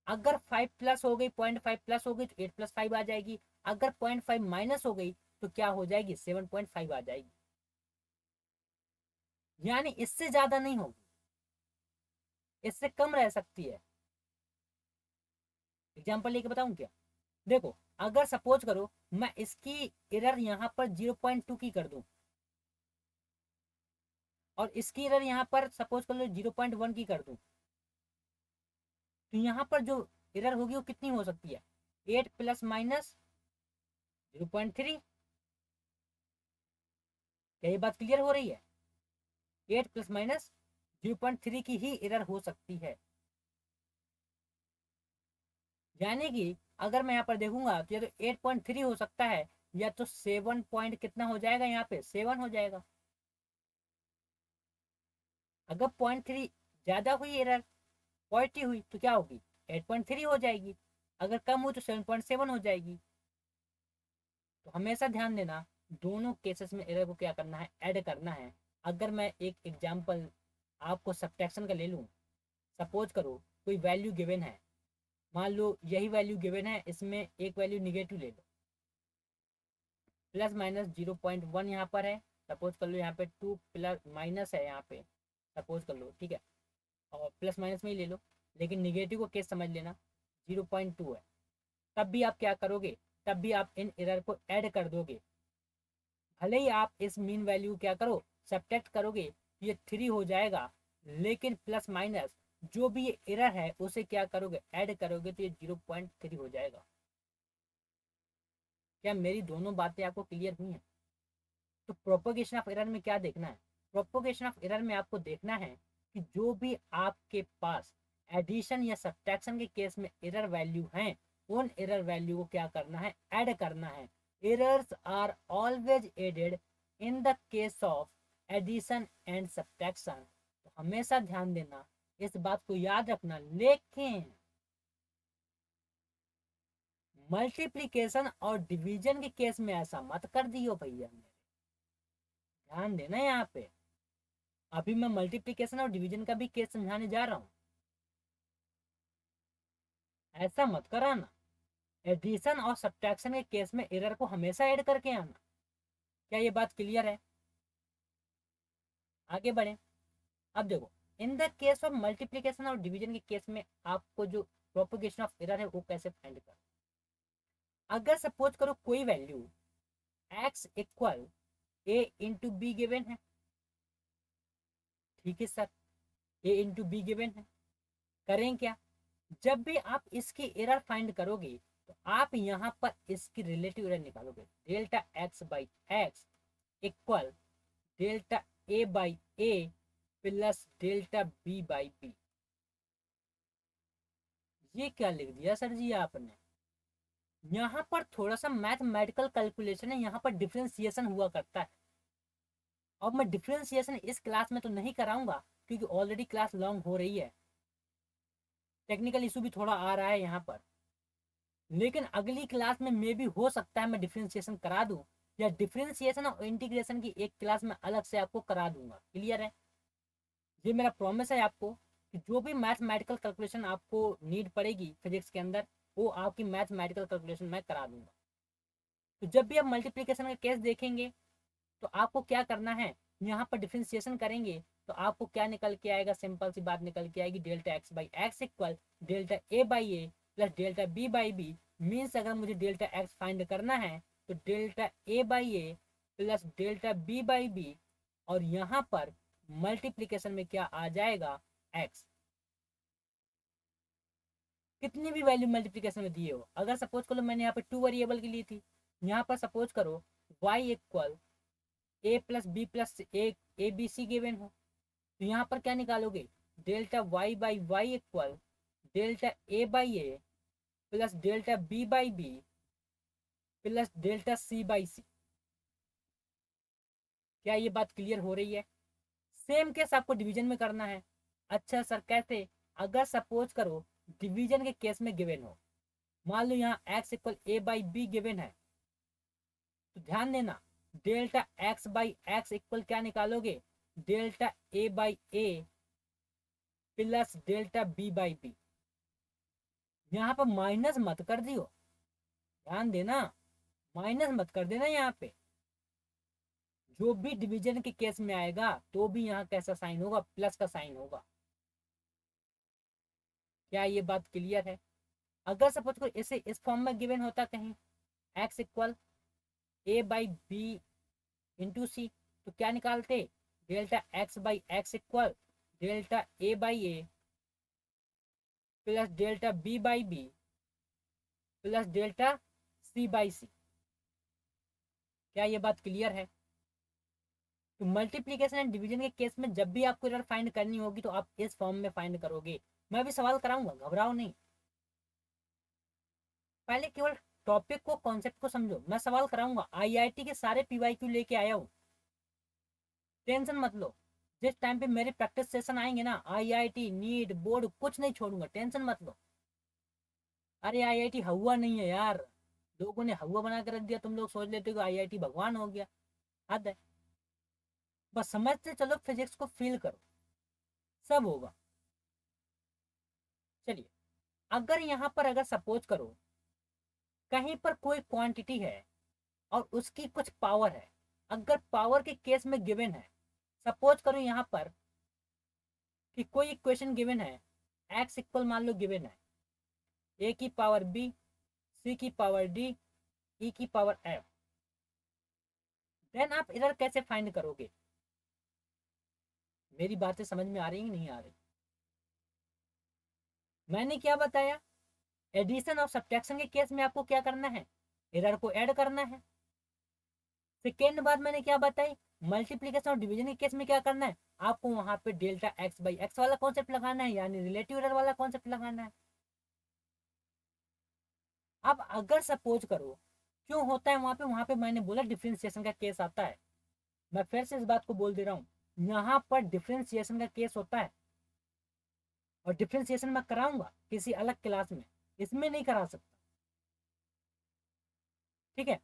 अगर 5 प्लस हो गई, 0.5 प्लस हो गई तो 8+5 आ जाएगी। अगर 0.5 माइनस हो गई तो क्या हो जाएगी, 7.5 आ जाएगी, यानी इससे ज्यादा नहीं होगी, इससे कम रह सकती है। एग्जाम्पल लेके बताऊं क्या, देखो अगर सपोज करो मैं इसकी एरर यहाँ पर 0.2 की कर दूं और इसकी एरर यहाँ पर सपोज कर लो 0.1 की कर दूं, तो यहाँ पर जो एरर होगी वो कितनी हो सकती है, 8 प्लस माइनस 0.3। क्या ये बात क्लियर हो रही है, 8 प्लस माइनस 0.3 की ही एरर हो सकती है। यानी कि अगर मैं यहाँ पर देखूंगा तो या तो 8.3 हो सकता है या तो 7 पॉइंट कितना हो जाएगा, यहाँ पे 7 हो जाएगा। अगर 0.3 ज्यादा हुई एरर, पॉजिटिव हुई तो क्या होगी, 8.3 हो जाएगी। अगर कम हुई तो 7.7 हो जाएगी। तो हमेशा ध्यान देना दोनों केसेस में एरर को क्या करना है, ऐड करना है। अगर मैं एक एग्जांपल आपको सब्ट्रैक्शन का ले लूँ, सपोज करो कोई वैल्यू गिवन है, मान लो यही वैल्यू गिवन है, इसमें एक वैल्यू निगेटिव ले लो, प्लस माइनस 0.1 यहाँ पर है, सपोज कर लो यहाँ पे 2 प्लस माइनस है यहाँ पे, सपोज कर लो, ठीक है, और प्लस माइनस में ही ले लो, लेकिन निगेटिव को केस समझ लेना, 0.2 है। तब भी आप क्या करोगे, तब भी आप इन एरर को ऐड कर दोगे। भले ही आप इस मीन वैल्यू क्या करो, सब्ट्रैक्ट करोगे, ये 3 हो जाएगा, लेकिन प्लस माइनस जो भी ये एरर है उसे क्या करोगे, ऐड करोगे तो ये 0.3 हो जाएगा। क्या मेरी दोनों बातें आपको क्लियर हुई हैं? तो प्रोपोगेशन ऑफ एरर में क्या देखना है, प्रोपोगेशन ऑफ एरर में आपको देखना है कि जो भी आपके पास एडिशन या सब्ट्रैक्शन के केस में एरर वैल्यू हैं, उन एरर वैल्यू को क्या करना है, ऐड करना है। Errors are always added in the case of addition and subtraction. तो हमेशा ध्यान देना, इस बात को याद रखना, लेकिन मल्टीप्लीकेशन और डिवीजन के केस में ऐसा मत कर दियो भैया, ध्यान देना यहाँ पे। अभी मैं मल्टीप्लिकेशन और डिवीजन का भी केस समझाने जा रहा हूँ, ऐसा मत कराना। एडिशन और सब्ट्रैक्शन के केस में एरर को हमेशा ऐड करके आना। क्या ये बात क्लियर है? आगे बढ़े। अब देखो, इन द केस ऑफ मल्टीप्लिकेशन और डिवीजन के केस में आपको जो प्रोपोगेशन ऑफ एरर है वो कैसे फाइंड कर, अगर सपोज करो कोई value x equal a into B given है, ठीक है sir, a into B given है, करें क्या, जब भी आप इसकी एरर फाइंड करोगे तो आप यहाँ पर इसकी रिलेटिव एरर निकालोगे, delta x by x equal delta a by a plus delta b by b. ये क्या लिख दिया सर जी आपने, यहाँ पर थोड़ा सा मैथमेटिकल कैलकुलेशन है, यहाँ पर डिफ्रेंसिएशन हुआ करता है। अब मैं डिफ्रेंसिएशन इस क्लास में तो नहीं कराऊंगा क्योंकि ऑलरेडी क्लास लॉन्ग हो रही है, टेक्निकल इशू भी थोड़ा आ रहा है यहाँ पर, लेकिन अगली क्लास में मे भी हो सकता है मैं डिफ्रेंसिएशन करा दूं, या डिफ्रेंसिएशन और इंटीग्रेशन की एक क्लास में अलग से आपको करा दूंगा। क्लियर है? ये मेरा प्रॉमिस है आपको कि जो भी मैथमेटिकल कैलकुलेशन आपको नीड पड़ेगी फिजिक्स के अंदर, वो आपकी मैथमेटिकल कैलकुलेशन मैं करा दूंगा। तो जब भी आप मल्टीप्लीकेशन का केस देखेंगे तो आपको क्या करना है, यहाँ पर डिफ्रेंसिएशन करेंगे तो आपको क्या निकल के आएगा, सिंपल सी बात निकल के आएगी, delta x by x equal delta a by a plus delta b by b. Means अगर मुझे डेल्टा एक्स फाइंड करना है तो delta a by a plus delta b by b, और यहाँ पर मल्टीप्लीकेशन में क्या आ जाएगा, एक्स। कितनी भी वैल्यू मल्टीप्लीकेशन में दिए हो, अगर सपोज करो मैंने यहाँ पे 2 वेरिएबल की ली थी, यहाँ पर सपोज करो y equal a plus b plus a b c given हो, तो यहाँ पर क्या निकालोगे, delta y by y equal delta a by a plus delta b by b plus delta c by c. क्या ये बात क्लियर हो रही है? सेम केस आपको डिवीजन में करना है। अच्छा सर कैसे? अगर सपोज करो डिवीजन के केस में गिवन हो, मान लो यहाँ x equal a by b given है, तो ध्यान देना delta x by x equal क्या निकालोगे, delta a by a plus delta b by b. यहाँ पर माइनस मत कर दियो, ध्यान देना, माइनस मत कर देना। यहाँ पे जो भी डिवीजन के केस में आएगा तो भी यहाँ कैसा साइन होगा, प्लस का साइन होगा। क्या ये बात क्लियर है? अगर सपोज को इसे इस फॉर्म में गिवन होता कहीं x equal a by b into c, तो क्या निकालते, delta x by x equal delta a by a plus delta b by b plus delta c by c. क्या ये बात क्लियर है? तो मल्टीप्लीकेशन एंड डिवीजन के केस में जब भी आपको एरर फाइंड करनी होगी तो आप इस फॉर्म में फाइंड करोगे। मैं भी सवाल कराऊंगा, घबराओ नहीं, पहले केवल टॉपिक को, कॉन्सेप्ट को समझो। मैं सवाल कराऊंगा, आईआईटी के सारे पीवाईक्यू लेके आया हूँ, टेंशन मत लो। जिस टाइम पे मेरे प्रैक्टिस सेशन आएंगे ना, आईआईटी नीट बोर्ड कुछ नहीं छोड़ूंगा, टेंशन मत लो। अरे आईआईटी हुआ नहीं है यार, लोगों ने हुआ बना कर रख दिया, तुम लोग सोच लेते हो आईआईटी भगवान हो गया, हद है। बस समझते चलो, फिजिक्स को फील करो, सब होगा। चलिए, अगर यहाँ पर अगर सपोज करो कहीं पर कोई क्वांटिटी है और उसकी कुछ पावर है, अगर पावर के केस में गिवन है, सपोज करो यहाँ पर कि कोई इक्वेशन गिवन है, एक्स इक्वल मान लो गिवन है ए की पावर बी सी की पावर डी ई की पावर एफ, देन आप एरर कैसे फाइंड करोगे? मेरी बातें समझ में आ रही है नहीं आ रही? मैंने क्या बताया, एडिशन और सब्ट्रैक्शन के केस में आपको क्या करना है, एरर को ऐड करना है। सेकेंड बात मैंने क्या बताई, मल्टीप्लीकेशन और डिवीजन के केस में क्या करना है, आपको वहां पे डेल्टा एक्स बाई एक्स वाला कॉन्सेप्ट लगाना है, यानी रिलेटिव एरर वाला कॉन्सेप्ट लगाना है। अब अगर सपोज करो क्यों होता है वहां पे मैंने बोला डिफ्रेंसिएशन का केस आता है, मैं फिर से इस बात को बोल दे रहा हूँ, यहाँ पर डिफ्रेंसिएशन का केस होता है, और डिफ्रेंसिएशन मैं कराऊंगा किसी अलग क्लास में, इसमें नहीं करा सकता, ठीक है।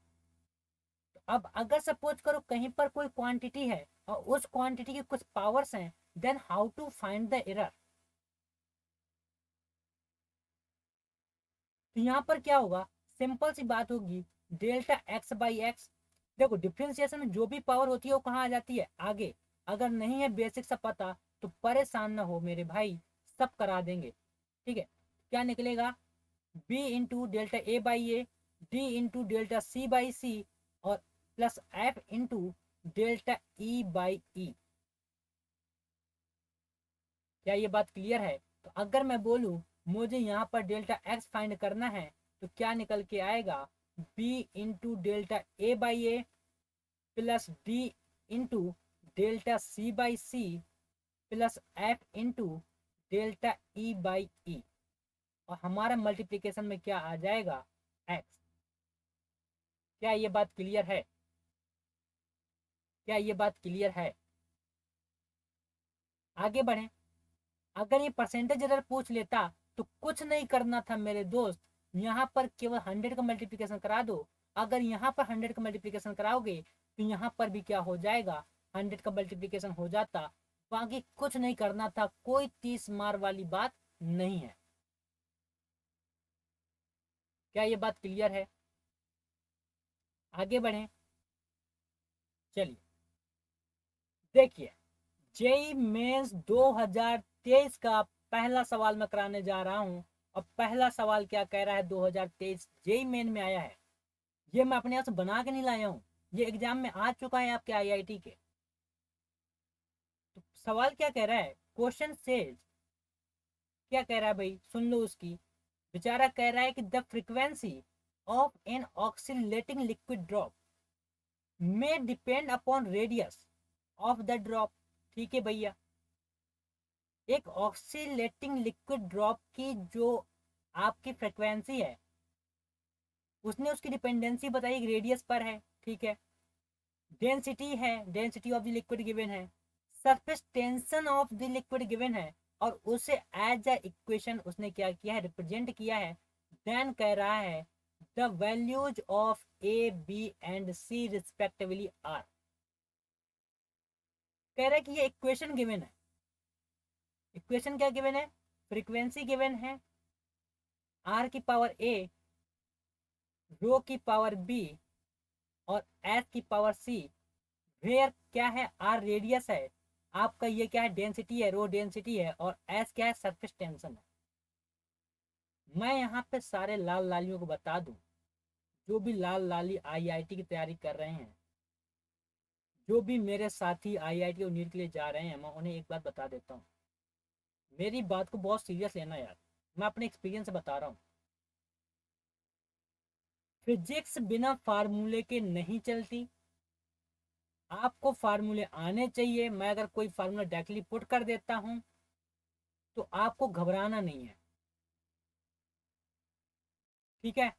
तो अब अगर सपोज करो कहीं पर कोई क्वांटिटी है और उस क्वांटिटी की कुछ पावर्स हैं, then how to find the error. तो यहाँ पर क्या होगा, सिंपल सी बात होगी, डेल्टा एक्स बाई एक्स। देखो डिफ्रेंसिएशन में जो भी पावर होती है वो कहाँ आ जाती है, आगे। अगर नहीं है बेसिक सा पता तो परेशान ना हो मेरे भाई, सब करा देंगे, ठीक है। क्या निकलेगा, b into delta a by a d into delta c by c और plus f into delta e by e. क्या ये बात क्लियर है? तो अगर मैं बोलूं मुझे यहाँ पर डेल्टा एक्स फाइंड करना है तो क्या निकल के आएगा, b into delta a by a plus d into delta c by c plus f into delta e by e, और हमारा मल्टीप्लीकेशन में क्या आ जाएगा, एक्स। क्या ये बात क्लियर है? क्या ये बात क्लियर है? आगे बढ़े। अगर ये परसेंटेज एरर पूछ लेता तो कुछ नहीं करना था मेरे दोस्त, यहाँ पर केवल 100 का मल्टीप्लिकेशन करा दो। अगर यहाँ पर 100 का मल्टीप्लिकेशन कराओगे तो यहाँ पर भी क्या हो जाएगा, 100 का मल्टीप्लिकेशन हो जाता। बाकी कुछ नहीं करना था, कोई 30 मार वाली बात नहीं है। क्या ये बात क्लियर है? आगे बढ़े। चलिए देखिए, जेई मेंस 2023 का पहला सवाल मैं कराने जा रहा हूं। और पहला सवाल क्या कह रहा है, 2023 जेई मेन में आया है। ये मैं अपने यहाँ से बना के नहीं लाया हूँ, ये एग्जाम में आ चुका है आपके आईआईटी के। तो सवाल क्या कह रहा है, क्वेश्चन सेज, क्या कह रहा है भाई, सुन लो उसकी। बेचारा कह रहा है कि the frequency of an oscillating liquid drop may depend upon radius of the drop. ठीक है भैया, एक ऑक्सीलेटिंग लिक्विड ड्रॉप की जो आपकी फ्रीक्वेंसी है, उसने उसकी डिपेंडेंसी बताई रेडियस पर है। ठीक है, डेंसिटी है, density of the liquid given है, surface tension of the liquid given है, और उसे एज अ इक्वेशन उसने क्या किया है, रिप्रेजेंट किया है। देन कह रहा है the values of a b and c respectively are. कह रहा है कि ये इक्वेशन गिवन है। इक्वेशन क्या गिवन है, फ्रीक्वेंसी गिवन है, आर की पावर ए, रो की पावर बी, और एस की पावर सी। वेयर क्या है, आर रेडियस है आपका, ये क्या है, डेंसिटी है, रो डेंसिटी है, और एस क्या है, सरफेस टेंशन है। मैं यहाँ पे सारे लाल लालियों को बता दूं, जो भी लाल लाली आईआईटी की तैयारी कर रहे हैं, जो भी मेरे साथी आईआईटी और नीट के लिए जा रहे हैं, मैं उन्हें एक बात बता देता हूँ। मेरी बात को बहुत सीरियस लेना यार, मैं अपने एक्सपीरियंस से बता रहा हूँ। फिजिक्स बिना फार्मूले के नहीं चलती। आपको फार्मूले आने चाहिए। मैं अगर कोई फार्मूला डायरेक्टली पुट कर देता हूँ तो आपको घबराना नहीं है। ठीक है,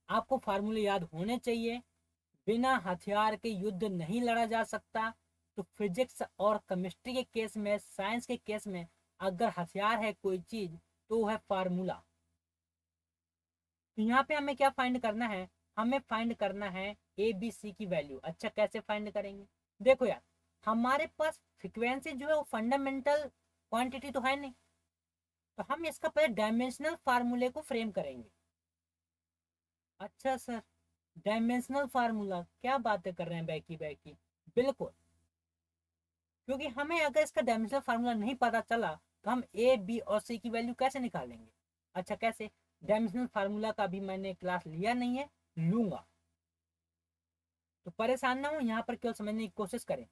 आपको फार्मूले याद होने चाहिए। बिना हथियार के युद्ध नहीं लड़ा जा सकता। तो फिजिक्स और केमिस्ट्री के केस में, साइंस के केस में, अगर हथियार है कोई चीज तो वो है फार्मूला। तो यहाँ पे हमें क्या फाइंड करना है, हमें फाइंड करना है ए बी सी की वैल्यू। अच्छा, कैसे फाइंड करेंगे, देखो यार, हमारे पास फ्रिक्वेंसी जो है वो फंडामेंटल क्वांटिटी तो है नहीं। तो हम इसका पहले डायमेंशनल फार्मूले को फ्रेम करेंगे। अच्छा सर, डायमेंशनल फार्मूला, क्या बातें कर रहे हैं बैकी बैकी। बिल्कुल, क्योंकि हमें अगर इसका डायमेंशनल फार्मूला नहीं पता चला तो हम ए बी और सी की वैल्यू कैसे निकालेंगे। अच्छा कैसे, डायमेंशनल फार्मूला का भी मैंने क्लास लिया नहीं है, लूंगा। तो परेशान ना हो, यहाँ पर केवल समझने की कोशिश करें।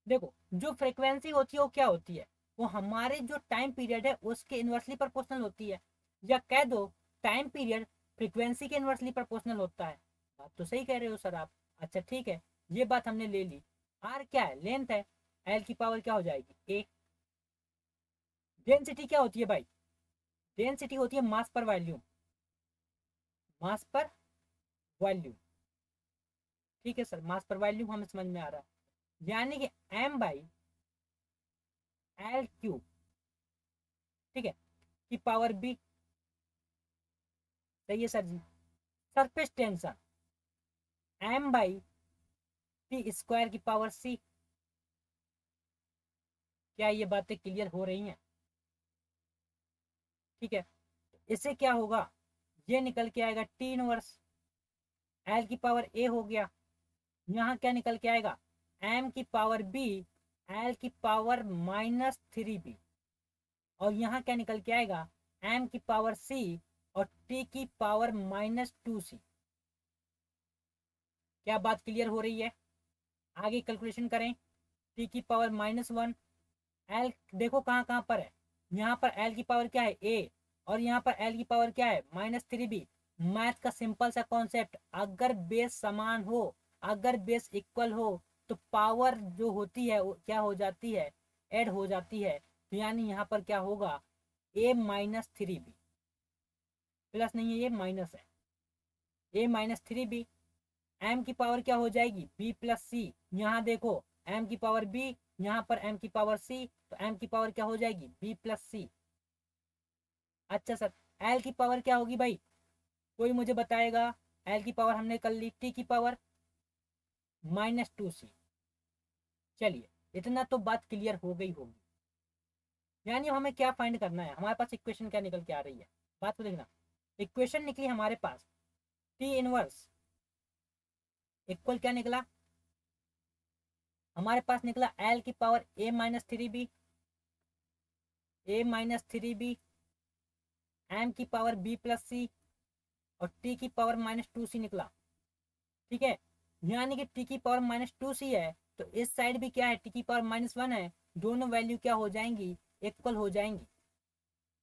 देखो, जो फ्रीक्वेंसी होती है वो क्या होती है, वो हमारे जो टाइम पीरियड है उसके इन्वर्सली प्रोपोर्शनल होती है। या कह दो, टाइम पीरियड फ्रीक्वेंसी के इन्वर्सली प्रोपोर्शनल होता है। बात तो सही कह रहे हो सर आप। अच्छा ठीक है, ये बात हमने ले ली। आर क्या है, लेंथ है, एल की पावर क्या हो जाएगी, ए। डेंसिटी क्या होती है भाई, डेंसिटी होती है मास पर वॉल्यूम, मास पर वॉल्यूम। ठीक है सर, मास पर वॉल्यूम हमें समझ में आ रहा है। यानी कि एम बाई एल क्यूब, ठीक है, की पावर बी। सही है सर जी। Surface tension m by t square की पावर सी। क्या ये बातें क्लियर हो रही हैं। ठीक है, इससे क्या होगा, ये निकल के आएगा टी इनवर्स एल की पावर ए हो गया। यहाँ क्या निकल के आएगा, एम की पावर बी एल की पावर -3b। और यहाँ क्या निकल के आएगा, एम की पावर सी और टी की पावर -2c। क्या बात क्लियर हो रही है। आगे कैलकुलेशन करें, टी की पावर -1, एल देखो कहाँ कहाँ पर है। यहाँ पर एल की पावर क्या है, ए, और यहाँ पर एल की पावर क्या है, -3b। मैथ का सिंपल सा कॉन्सेप्ट, अगर बेस समान हो, अगर बेस इक्वल हो, तो पावर जो होती है वो क्या हो जाती है, ऐड हो जाती है। तो यानी यहाँ पर क्या होगा, a-3b। प्लस नहीं है, ये माइनस है, a-3b। एम की पावर क्या हो जाएगी, बी प्लस सी। यहाँ देखो, एम की पावर बी, यहाँ पर एम की पावर सी, तो एम की पावर क्या हो जाएगी, बी प्लस सी। अच्छा सर, एल की पावर क्या होगी भाई, कोई मुझे बताएगा। एल की पावर हमने कर ली, टी की पावर -2c। चलिए, इतना तो बात क्लियर हो गई होगी। यानी हमें क्या फाइंड करना है, हमारे पास इक्वेशन क्या निकल के आ रही है, बात को देखना। इक्वेशन निकली हमारे पास, टी इनवर्स इक्वल क्या निकला, हमारे पास निकला एल की पावर ए माइनस थ्री बी, एम की पावर बी प्लस सी और टी की पावर माइनस टू सी निकला। ठीक है, यानी कि टी की पावर माइनस टू सी है तो इस साइड भी क्या है, टी की पावर माइनस वन है, दोनों वैल्यू क्या हो जाएंगी, इक्वल हो जाएंगी।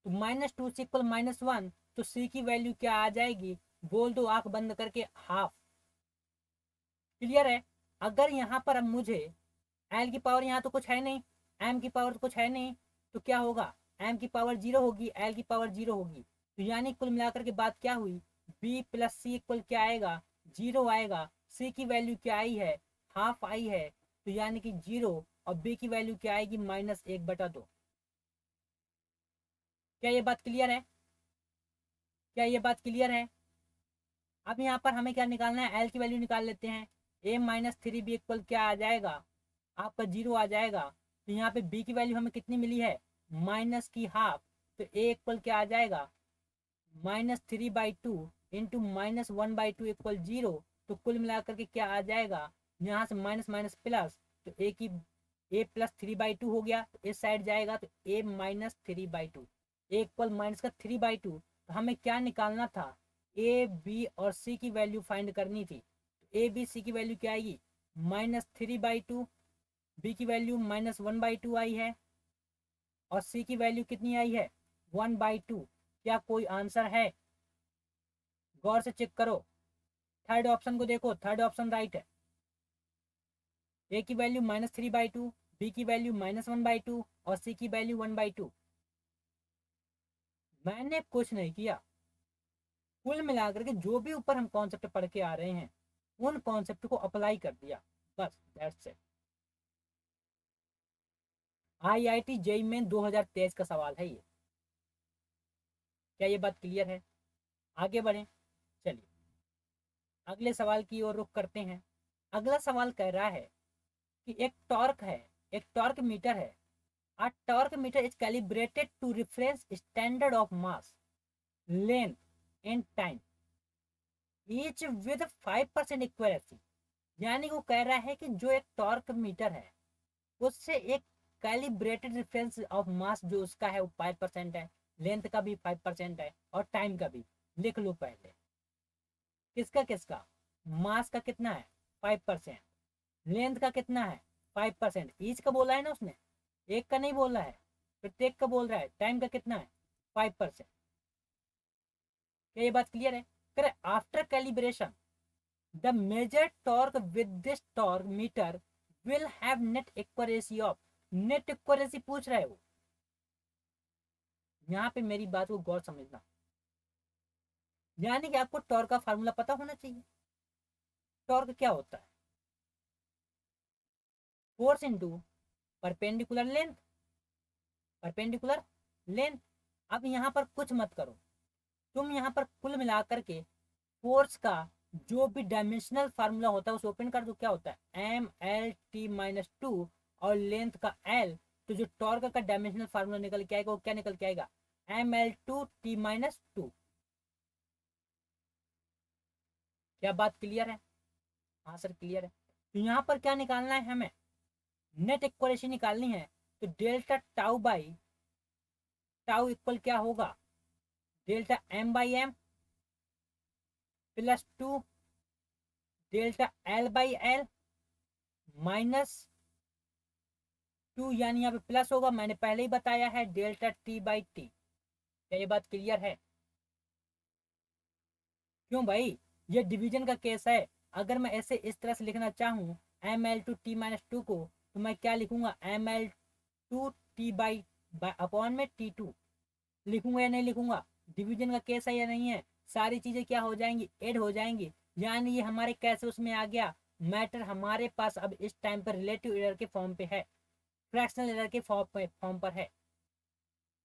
तो माइनस टू सी इक्वल माइनस वन, तो सी की वैल्यू क्या आ जाएगी, बोल दो आंख बंद करके, हाफ। क्लियर है। अगर यहाँ पर अब मुझे एल की पावर यहाँ तो कुछ है नहीं, एम की पावर तो कुछ है नहीं, तो क्या होगा, एम की पावर जीरो होगी, एल की पावर जीरो होगी। तो यानी कुल मिलाकर के बात क्या हुई, बी प्लस सी इक्वल क्या आएगा, जीरो आएगा। सी की वैल्यू क्या आई है, हाफ आई है, तो यानी कि जीरो। और बी की वैल्यू क्या आएगी, माइनस एक बटा दो। क्या ये बात क्लियर है, क्या ये बात क्लियर है। अब यहाँ पर हमें क्या निकालना है, एल की वैल्यू निकाल लेते हैं। ए माइनस थ्री बी इक्वल क्या आ जाएगा, आपका जीरो आ जाएगा। तो यहाँ पे बी की वैल्यू हमें कितनी मिली है, माइनस की हाफ। तो ए इक्वल क्या आ जाएगा, minus three by two into minus one by two equal zero. तो कुल मिलाकर के क्या आ जाएगा, यहाँ से माइनस माइनस प्लस, तो ए की a plus three by two हो गया, तो इस साइड जाएगा तो a minus three by two, a equal minus का थ्री बाई टू। तो हमें क्या निकालना था, ए बी और सी की वैल्यू फाइंड करनी थी। ए बी सी की वैल्यू क्या आएगी, minus three by two, B की value minus one by two आई है और सी की वैल्यू कितनी आई है, वन बाई टू। क्या कोई आंसर है, गौर से चेक करो, थर्ड ऑप्शन को देखो, थर्ड ऑप्शन राइट है। ए की value minus three by two, B की value minus one by two और सी की वैल्यू वन बाई टू। मैंने कुछ नहीं किया, कुल मिलाकर के जो भी ऊपर हम कॉन्सेप्ट पढ़ के आ रहे हैं उन कॉन्सेप्ट को अप्लाई कर दिया, बस दैट्स इट। आईआईटी जेई में 2023 का सवाल है ये। क्या ये बात क्लियर है, आगे बढ़े, चलिए अगले सवाल की ओर रुख करते हैं। अगला सवाल कह रहा है कि एक टॉर्क है, एक टॉर्क मीटर है। A torque meter is calibrated to reference standard of mass, length and time, each with 5% accuracy। यानी वो कह रहा है कि जो एक टॉर्क मीटर है उससे एक कैलिब्रेटेड रेफरेंस ऑफ मास जो उसका है वो 5% है, लेंथ का भी 5% है और टाइम का भी। लिख लो पहले, किसका किसका, मास का कितना है 5%, लेंथ का कितना है 5%, ईच का बोला है ना उसने, एक का नहीं बोला है, प्रत्येक का बोल रहा है। टाइम का कितना है 5%। क्या ये बात क्लियर है, करे after calibration the measure torque with this torque meter will have net accuracy of, net accuracy पूछ रहा है वो। यहाँ पे मेरी बात को गौर समझना, यानी कि आपको टॉर्क का फार्मूला पता होना चाहिए। टॉर्क क्या होता है, force into perpendicular length, perpendicular length. अब यहाँ पर कुछ मत करो, तुम यहाँ पर कुल मिलाकर के फोर्स का जो भी डायमेंशनल फार्मूला होता है उसे ओपन कर दो। क्या होता है, m l t minus two और लेंथ का एल। तो जो टॉर्क का डायमेंशनल फार्मूला निकल के आएगा वो क्या निकल के आएगा, m l two t minus two. क्या बात क्लियर है, हाँ सर क्लियर है। तो यहाँ पर क्या निकालना है हमें, नेट इक्वेशन निकालनी है। तो delta tau by tau equal क्या होगा, delta m by m plus two delta l by l minus two, यानी यहाँ पे प्लस होगा, मैंने पहले ही बताया है, डेल्टा टी बाई टी। क्या ये बात क्लियर है, क्यों भाई, ये डिवीजन का केस है। अगर मैं ऐसे इस तरह से लिखना चाहूँ m l two t minus two को, तो मैं क्या लिखूंगा, m l two t by upon में टी टू लिखूंगा या नहीं लिखूंगा। डिवीजन का केस है या नहीं है, सारी चीजें क्या हो जाएंगी, ऐड हो जाएंगी। यानी ये हमारे कैसे उसमें आ गया, मैटर हमारे पास अब इस टाइम पर रिलेटिव एरर के फॉर्म पे है, फ्रैक्शनल एरर के फॉर्म पर है।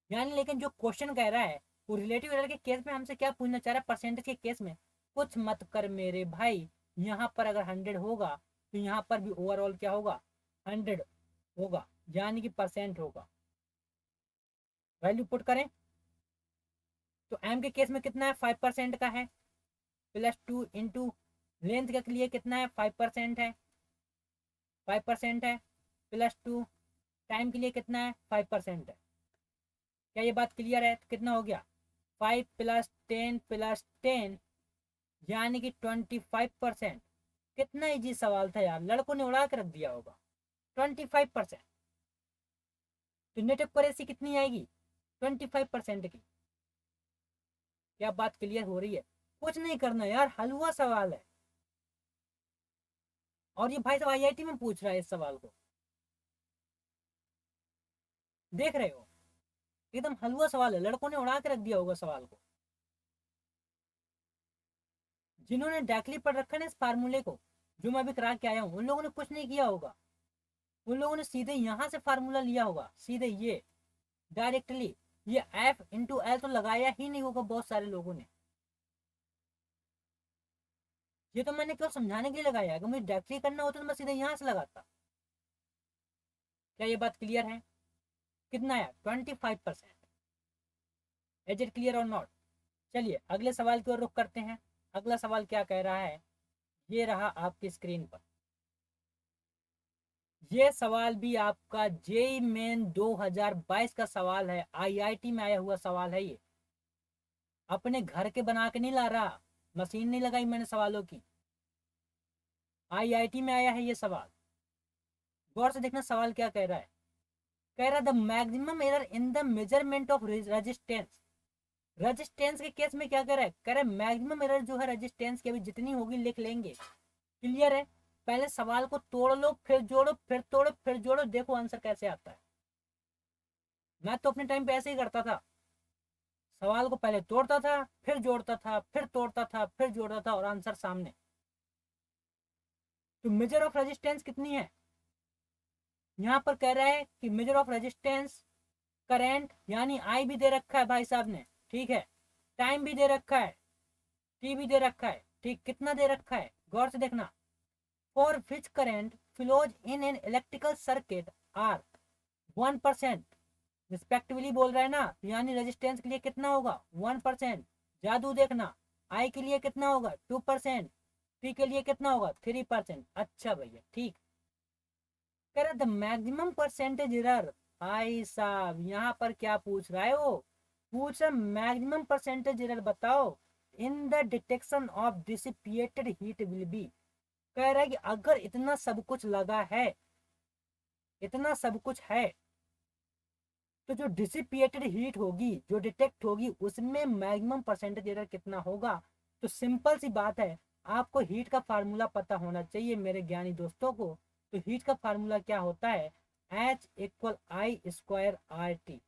यानी लेकिन जो क्वेश्चन कह रहा है वो रिलेटिव एरर के केस में हमसे क्या पूछना चाह रहा है, परसेंटेज के केस में। कुछ मत कर मेरे भाई, यहाँ पर अगर 100 होगा तो यहाँ पर भी ओवरऑल क्या होगा, 100 होगा, यानी कि परसेंट होगा। वैल्यू पुट करें तो एम के केस में कितना है, 5% का है, प्लस टू इंटू लेंथ के लिए कितना है 5% है, 5% है, +2 टाइम के लिए कितना है 5% है। क्या ये बात क्लियर है? तो कितना हो गया 5 + 10 + 10 यानी कि 25%। कितना इजी सवाल था यार, लड़कों ने उड़ा के रख दिया होगा 25%। तो नेट एक्यूरेसी कितनी आएगी 25% की। क्या बात क्लियर हो रही है? कुछ नहीं करना यार, हलवा सवाल है। और ये भाई साहब आईआईटी में पूछ रहा है इस सवाल को, देख रहे हो? एकदम हलवा सवाल है, लड़कों ने उड़ा के रख दिया होगा सवाल को। जिन्होंने डायरेक्टली पढ़ रखा है ना इस फार्मूले को, जो मैं अभी करा के आया हूँ, उन लोगों ने कुछ नहीं किया होगा। उन लोगों ने सीधे यहाँ से फार्मूला लिया होगा, सीधे ये डायरेक्टली। ये F × L तो लगाया ही नहीं होगा बहुत सारे लोगों ने। ये तो मैंने केवल समझाने के लिए लगाया, अगर मुझे डायरेक्टली करना होता तो मैं सीधे यहाँ से लगाता। क्या ये बात क्लियर है? कितना आया 25%। इज इट क्लियर और नॉट? चलिए अगले सवाल की ओर रुख करते हैं। अगला सवाल क्या कह रहा है, ये रहा आपकी स्क्रीन पर। ये सवाल भी आपका जेई मेन 2022 का सवाल है, आईआईटी में आया हुआ सवाल है। ये अपने घर के बना के नहीं ला रहा, मशीन नहीं लगाई मैंने सवालों की, आईआईटी में आया है ये सवाल। गौर से देखना सवाल क्या कह रहा है। कह रहा the maximum error in the measurement of resistance. Resistance के केस में क्या कह रहा है, कह रहा है मैक्सिमम एरर जो है रेजिस्टेंस की, अभी जितनी होगी लिख लेंगे। क्लियर है? पहले सवाल को तोड़ लो, फिर जोड़ो, फिर तोड़ो, फिर जोड़ो, देखो आंसर कैसे आता है। मैं तो अपने टाइम पे ऐसे ही करता था, सवाल को पहले तोड़ता था, फिर जोड़ता था, फिर तोड़ता था, फिर जोड़ता था, और आंसर सामने। तो मेजर ऑफ रेजिस्टेंस कितनी है, यहाँ पर कह रहा है कि मेजर ऑफ रेजिस्टेंस करंट, यानी आई भी दे रखा है भाई साहब ने, ठीक है, टाइम भी दे रखा है, टी भी दे रखा है, ठीक, कितना दे रखा है गौर से देखना। For which current flows in an electrical circuit are 1%, respectively बोल रहा है ना, यानी रेजिस्टेंस के लिए कितना होगा 1%। जादू देखना, आई के लिए कितना होगा 2%, टी के लिए कितना होगा 3%। अच्छा भैया ठीक। कह रहा द मैक्सिमम परसेंटेज एरर। भाई साहब यहाँ पर क्या पूछ रहा है, वो पूछ रहा मैक्सिमम परसेंटेज एरर बताओ in the detection of dissipated heat will be. कह रहा है कि अगर इतना सब कुछ लगा है, इतना सब कुछ है, तो जो डिसिपिएटेड हीट होगी, जो डिटेक्ट होगी, उसमें मैक्सिमम परसेंटेज एरर कितना होगा। तो सिंपल सी बात है, आपको हीट का फार्मूला पता होना चाहिए मेरे ज्ञानी दोस्तों को। तो हीट का फार्मूला क्या होता है, H = I²RT।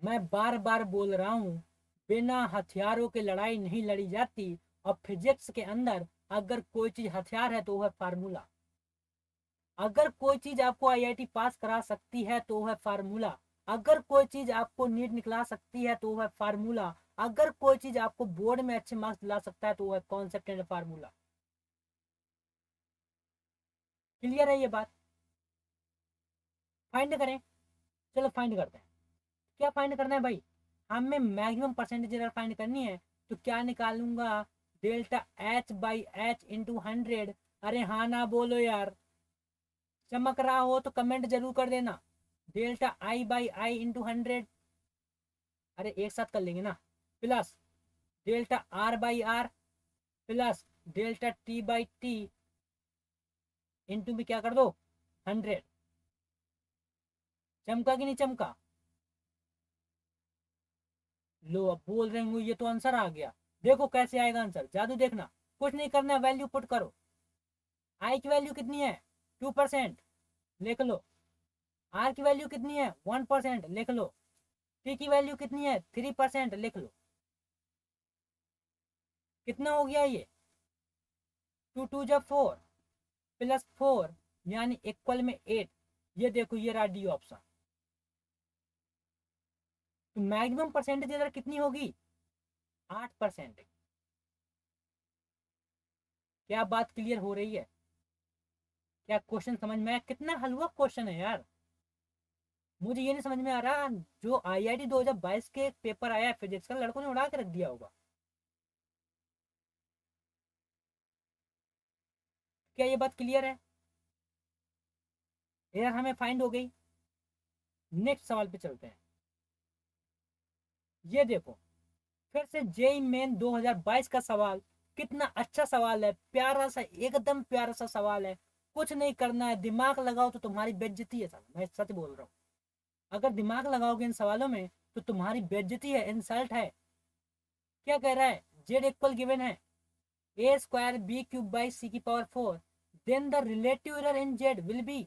मैं बार बार बोल रहा हूं, बिना हथियारों के लड़ाई नहीं लड़ी जाती, और फिजिक्स के अंदर अगर कोई चीज हथियार है तो वह फार्मूला। अगर कोई चीज आपको आईआईटी पास करा सकती है तो वह फार्मूला। अगर कोई चीज आपको नीट निकला सकती है तो वह फार्मूला। अगर कोई चीज आपको बोर्ड में अच्छे मार्क्स दिला सकता है तो वह कॉन्सेप्ट एंड फार्मूला। क्लियर है ये बात? फाइंड करें, चलो फाइंड करते हैं। क्या फाइंड करना है भाई, हमें मैक्सिमम परसेंटेज एरर फाइंड करनी है। तो क्या निकालूंगा, डेल्टा H/H × 100। अरे हाँ ना बोलो यार, चमक रहा हो तो कमेंट जरूर कर देना। डेल्टा I/I × 100, अरे एक साथ कर लेंगे ना, plus delta R/R plus delta T/T into में क्या कर दो 100। चमका कि नहीं चमका? लो अब बोल रहे हूँ ये तो आंसर आ गया। देखो कैसे आएगा आंसर, जादू देखना, कुछ नहीं करना, वैल्यू पुट करो। आई की वैल्यू कितनी है 2%, लिख लो। आर की वैल्यू कितनी है 1%, लिख लो। टी की वैल्यू कितनी है 3%, लिख लो। कितना हो गया ये, 2×2 = 4 +4 यानी इक्वल में 8। ये देखो ये रहा डी ऑप्शन। तो मैक्सिमम परसेंटेज इधर कितनी होगी 8%। क्या बात क्लियर हो रही है? क्या क्वेश्चन समझ में आया? कितना हलवा क्वेश्चन है यार, मुझे ये नहीं समझ में आ रहा। जो आईआईटी 2022 के पेपर आया है फिजिक्स का, लड़कों ने उड़ा के रख दिया होगा। क्या ये बात क्लियर है? एरर हमें फाइंड हो गई। नेक्स्ट सवाल पे चलते हैं। ये देखो, फिर से जेई मेन 2022 का सवाल। कितना अच्छा सवाल है, प्यारा सा, एकदम प्यारा सा सवाल है। कुछ नहीं करना है, दिमाग लगाओ तो तुम्हारी बेइज्जती है साला, मैं सच बोल रहा हूँ। अगर दिमाग लगाओगे इन सवालों में तो तुम्हारी बेइज्जती है, इंसल्ट है। क्या कह रहा है? जेड इक्वल गिवन है a square b cube by c की power 4, then the relative error in z will be.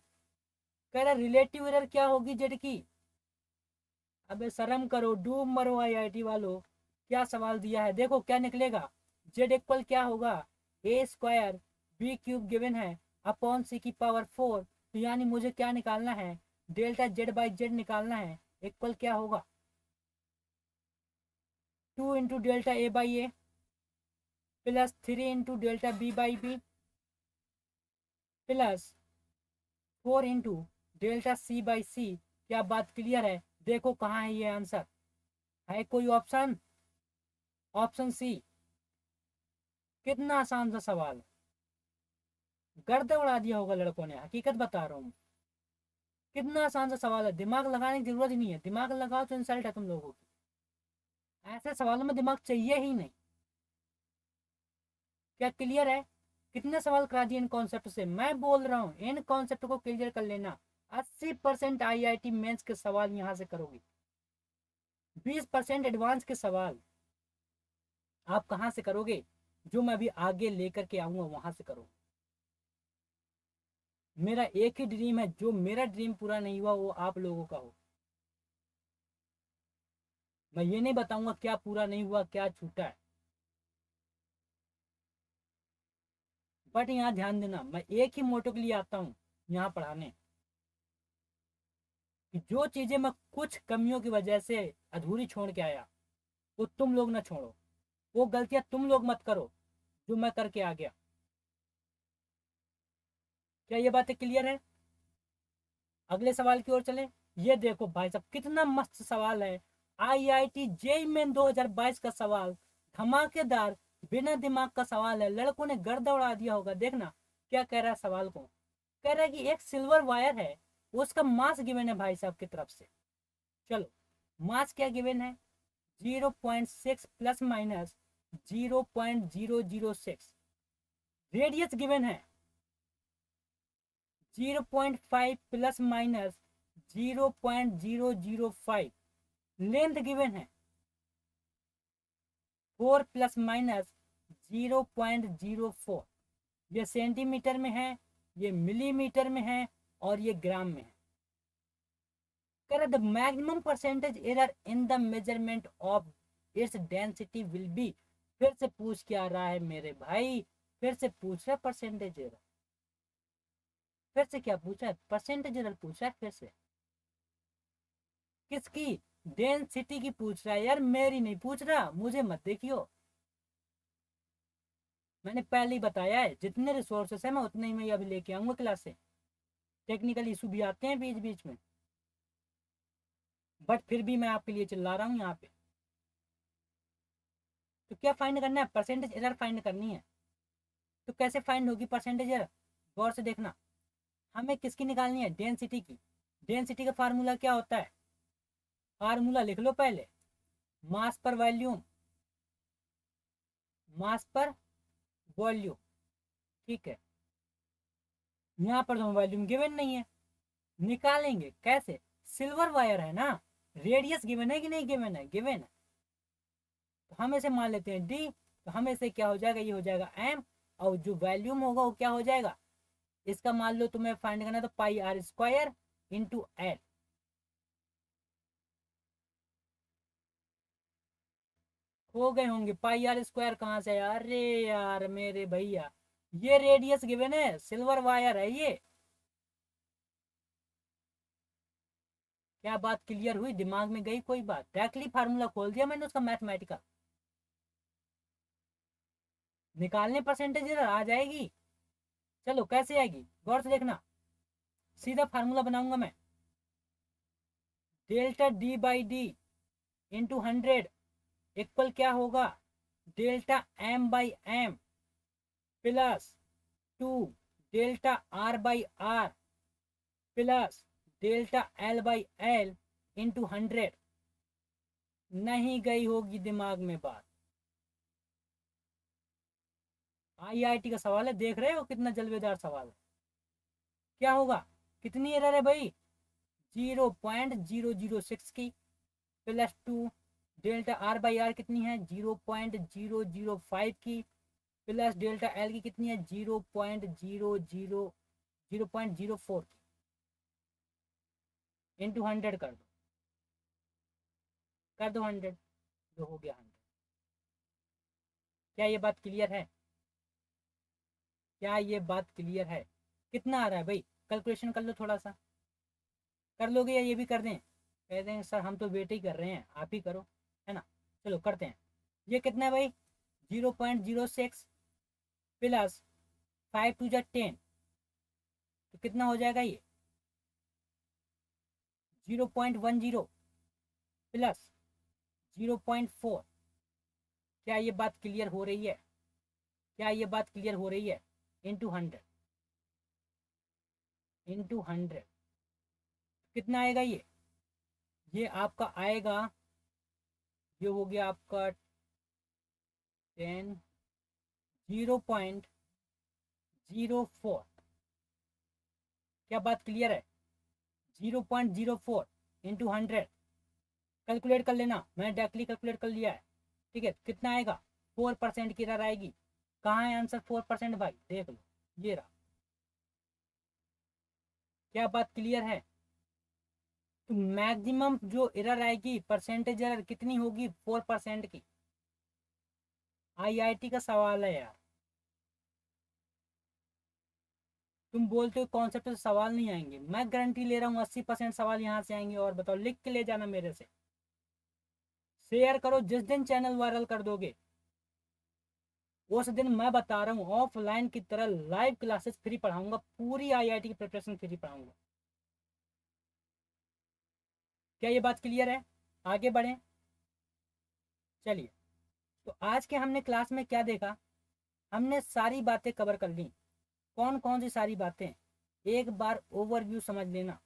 कह रहा रिलेटिव एरर क्या होगी जेड की? अबे शर्म करो, डूब मरो आईआईटी वालों। क्या सवाल दिया है, देखो क्या निकलेगा। जेड इक्वल क्या होगा? ए स्क्वायर बी क्यूब गिवन है अपॉन सी की पावर 4, तो यानी मुझे क्या निकालना है? डेल्टा जेड बाई जेड निकालना है। इक्वल क्या होगा? 2 into delta a by a plus 3 into delta b by b plus 4 into delta c by c. क्या बात क्लियर है? देखो कहाँ है ये आंसर, है कोई ऑप्शन? Option C. कितना आसान सा सवाल है, गर्द उड़ा दिया होगा लड़कों ने, हकीकत बता रहा हूँ। कितना आसान सा सवाल है, दिमाग लगाने की जरूरत ही नहीं है। दिमाग लगाओ तो इंसल्ट है तुम लोगों की। ऐसे सवालों में दिमाग चाहिए ही नहीं। क्या क्लियर है? कितने सवाल करा दिए इन कॉन्सेप्ट से, मैं बोल रहा हूँ इन कॉन्सेप्ट को क्लियर कर लेना। 80% आईआईटी मेंस के सवाल यहाँ से करोगे, 20% एडवांस के सवाल आप कहाँ से करोगे? जो मैं अभी आगे लेकर के आऊंगा वहां से करो। मेरा एक ही ड्रीम है, जो मेरा ड्रीम पूरा नहीं हुआ वो आप लोगों का हो। मैं ये नहीं बताऊंगा क्या पूरा नहीं हुआ, क्या छूटा है। बट यहाँ ध्यान देना, मैं एक ही मोटो के लिए आता हूँ यहाँ पढ़ाने, कि जो चीजें मैं कुछ कमियों की वजह से अधूरी छोड़ के आया, वो तुम लोग ना छोड़ो। वो गलतियां तुम लोग मत करो जो मैं करके आ गया। क्या ये बातें क्लियर है? अगले सवाल की ओर चले। ये देखो भाई साहब, कितना मस्त सवाल है। आईआईटी जेई मेन 2022 का सवाल, धमाकेदार, बिना दिमाग का सवाल है। लड़कों ने गर्दा उड़ा दिया होगा। देखना क्या कह रहा है सवाल को। कह रहा है कि एक सिल्वर वायर है, उसका मास गिवन है भाई साहब की तरफ से। चलो, मास क्या गिवन है? 0.6 प्लस माइनस 0.006। रेडियस गिवन है 0.5 प्लस माइनस 0.005। लेंथ गिवन है 4 प्लस माइनस 0.04। ये सेंटीमीटर में है, ये मिलीमीटर में है, और ये ग्राम में है। कह the maximum percentage error in the measurement of its density will be. फिर से पूछ के आ रहा है मेरे भाई, फिर से पूछ रहा है परसेंटेज एरर। फिर से क्या पूछा है? परसेंटेज एरर पूछा है फिर से। किसकी? डेंसिटी की पूछ रहा है यार, मेरी नहीं पूछ रहा, मुझे मत देखियो। मैंने पहले ही बताया है, जितने रिसोर्सेस है मैं उतने ही मैं अभी लेके आऊंगा क्लास से। टेक्निकल इशू भी आते हैं बीच बीच में, बट फिर भी मैं आपके लिए चिल्ला रहा हूँ यहाँ पे। तो क्या फाइंड करना है? परसेंटेज एरर फाइंड करनी है। तो कैसे फाइंड होगी परसेंटेज एरर? गौर से देखना। हमें किसकी निकालनी है? डेंसिटी की। डेंसिटी का फार्मूला क्या होता है? फार्मूला लिख लो पहले। मास पर वॉल्यूम, मास पर वॉल्यूम। ठीक है, यहाँ पर तो वॉल्यूम गिवन नहीं है, निकालेंगे कैसे? सिल्वर वायर है ना, रेडियस गिवन है कि नहीं गिवन है? गिवन है। तो हम इसे मान लेते हैं डी। तो हमें से क्या हो जाएगा? ये हो जाएगा एम, और जो वॉल्यूम होगा वो क्या हो जाएगा? इसका मान लो तुम्हें फाइंड करना है तो पाई आर स्क्वायर इंटू एल। हो गए होंगे। पाई आर स्क्वायर कहाँ से? अरे यार मेरे भैया, ये रेडियस गिवन है, सिल्वर वायर है ये। क्या बात क्लियर हुई? दिमाग में गई कोई बात? डायरेक्टली फार्मूला खोल दिया मैंने उसका मैथमेटिकल। निकालने परसेंटेज आ जाएगी। चलो कैसे आएगी गौर से देखना। सीधा फार्मूला बनाऊंगा मैं। Delta d by d into 100 equal क्या होगा? Delta m by m plus 2 delta r by r plus delta l by l into 100। नहीं गई होगी दिमाग में बात। आईआईटी का सवाल है, देख रहे हो कितना जलवेदार सवाल है। क्या होगा, कितनी एरर है भाई, 0.006 की +2 डेल्टा आर बाई आर कितनी है 0.005 की प्लस डेल्टा एल की कितनी है 0.004 की इंटू 100 कर दो 100, जो हो गया 100। क्या ये बात क्लियर है, क्या ये बात क्लियर है? कितना आ रहा है भाई, कैलकुलेशन कर लो थोड़ा सा, कर लोगे या ये भी कर दें? कह दें सर हम तो वेट ही कर रहे हैं, आप ही करो, है ना। चलो करते हैं। ये कितना है भाई, 0.06 प्लस 5 टू जा 10, तो कितना हो जाएगा ये 0.10 प्लस 0.4। क्या ये बात क्लियर हो रही है, क्या ये बात क्लियर हो रही है? इंटू 100, इंटू 100 कितना आएगा ये आपका आएगा, ये हो गया आपका 10, 0.04। क्या बात क्लियर है? 0.04 इंटू 100, कैलकुलेट कर लेना, मैंने डायरेक्टली कैलकुलेट कर लिया है। ठीक है, कितना आएगा, 4% की एरर आएगी। कहाँ है आंसर 4% भाई, देख लो, ये रहा। क्या बात क्लियर है? तो मैक्सिमम जो एरर आएगी, परसेंटेज एरर कितनी होगी, 4% की। आईआईटी का सवाल है यार, तुम बोलते हो कॉन्सेप्ट से सवाल नहीं आएंगे, मैं गारंटी ले रहा हूँ 80% सवाल यहाँ से आएंगे। और बताओ, लिख के ले जाना मेरे से, शेयर करो। जिस दिन चैनल वायरल कर दोगे उस दिन मैं बता रहा हूँ ऑफलाइन की तरह लाइव क्लासेस फ्री पढ़ाऊंगा, पूरी आईआईटी की प्रिपरेशन फ्री पढ़ाऊंगा। क्या ये बात क्लियर है? आगे बढ़ें, चलिए। तो आज के हमने क्लास में क्या देखा, हमने सारी बातें कवर कर ली। कौन कौन सी सारी बातें, एक बार ओवरव्यू समझ लेना।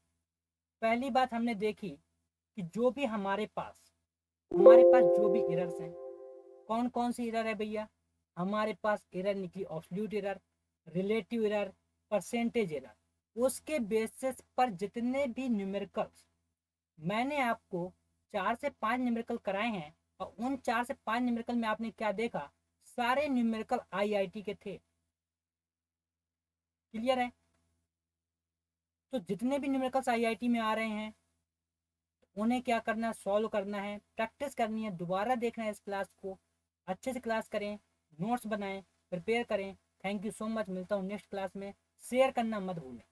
पहली बात हमने देखी कि जो भी हमारे पास जो भी एरर्स हैं, कौन कौन सी एरर है भैया, हमारे पास एरर निकली absolute error, relative error, percentage error. उसके बेसिस पर जितने भी न्यूमेरिकल्स मैंने आपको 4 से 5 न्यूमेरिकल कराए हैं, और उन 4 से 5 न्यूमेरिकल में आपने क्या देखा, सारे न्यूमेरिकल आईआईटी के थे। क्लियर है? तो जितने भी न्यूमेरिकल्स आईआईटी में आ रहे हैं, उन्हें क्या करना है, सॉल्व करना है, प्रैक्टिस करनी है, दोबारा देखना है इस क्लास को, अच्छे से क्लास करें, नोट्स बनाएं, प्रिपेयर करें। थैंक यू सो मच, मिलता हूँ नेक्स्ट क्लास में। शेयर करना मत भूलें।